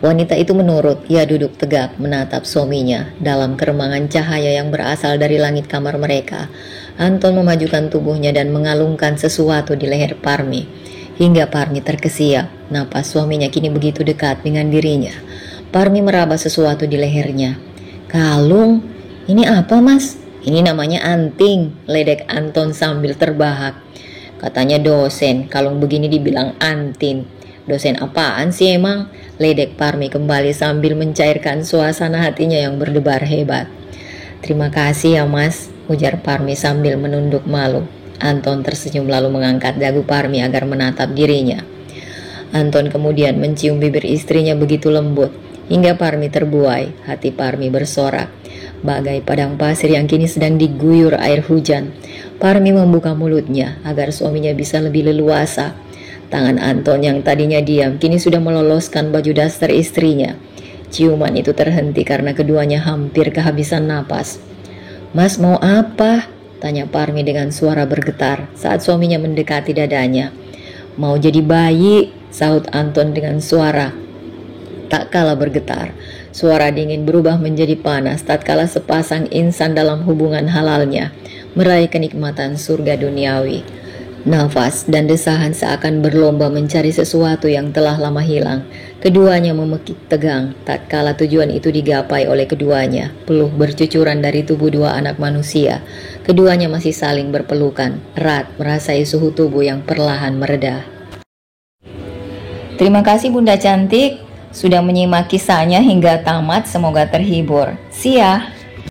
Wanita itu menurut. Ia duduk tegak menatap suaminya. Dalam keremangan cahaya yang berasal dari langit kamar mereka, Anton memajukan tubuhnya dan mengalungkan sesuatu di leher Parmi. Hingga Parmi terkesiap. Napas suaminya kini begitu dekat dengan dirinya. Parmi meraba sesuatu di lehernya. Kalung? Ini apa mas? Ini namanya anting, ledek Anton sambil terbahak. Katanya dosen, kalung begini dibilang anting. Dosen apaan sih emang? Ledek Parmi kembali sambil mencairkan suasana hatinya yang berdebar hebat. Terima kasih ya mas, ujar Parmi sambil menunduk malu. Anton tersenyum lalu mengangkat dagu Parmi agar menatap dirinya. Anton kemudian mencium bibir istrinya begitu lembut, hingga Parmi terbuai. Hati Parmi bersorak, bagai padang pasir yang kini sedang diguyur air hujan. Parmi membuka mulutnya agar suaminya bisa lebih leluasa. Tangan Anton yang tadinya diam kini sudah meloloskan baju daster istrinya. Ciuman itu terhenti karena keduanya hampir kehabisan napas. Mas mau apa? Tanya Parmi dengan suara bergetar saat suaminya mendekati dadanya. Mau jadi bayi, sahut Anton dengan suara tak kalah bergetar. Suara dingin berubah menjadi panas tatkala sepasang insan dalam hubungan halalnya meraih kenikmatan surga duniawi. Nafas dan desahan seakan berlomba mencari sesuatu yang telah lama hilang. Keduanya memekik tegang tatkala tujuan itu digapai oleh keduanya. Peluh bercucuran dari tubuh dua anak manusia. Keduanya masih saling berpelukan, erat merasai suhu tubuh yang perlahan mereda. Terima kasih Bunda Cantik sudah menyimak kisahnya hingga tamat, semoga terhibur. See ya.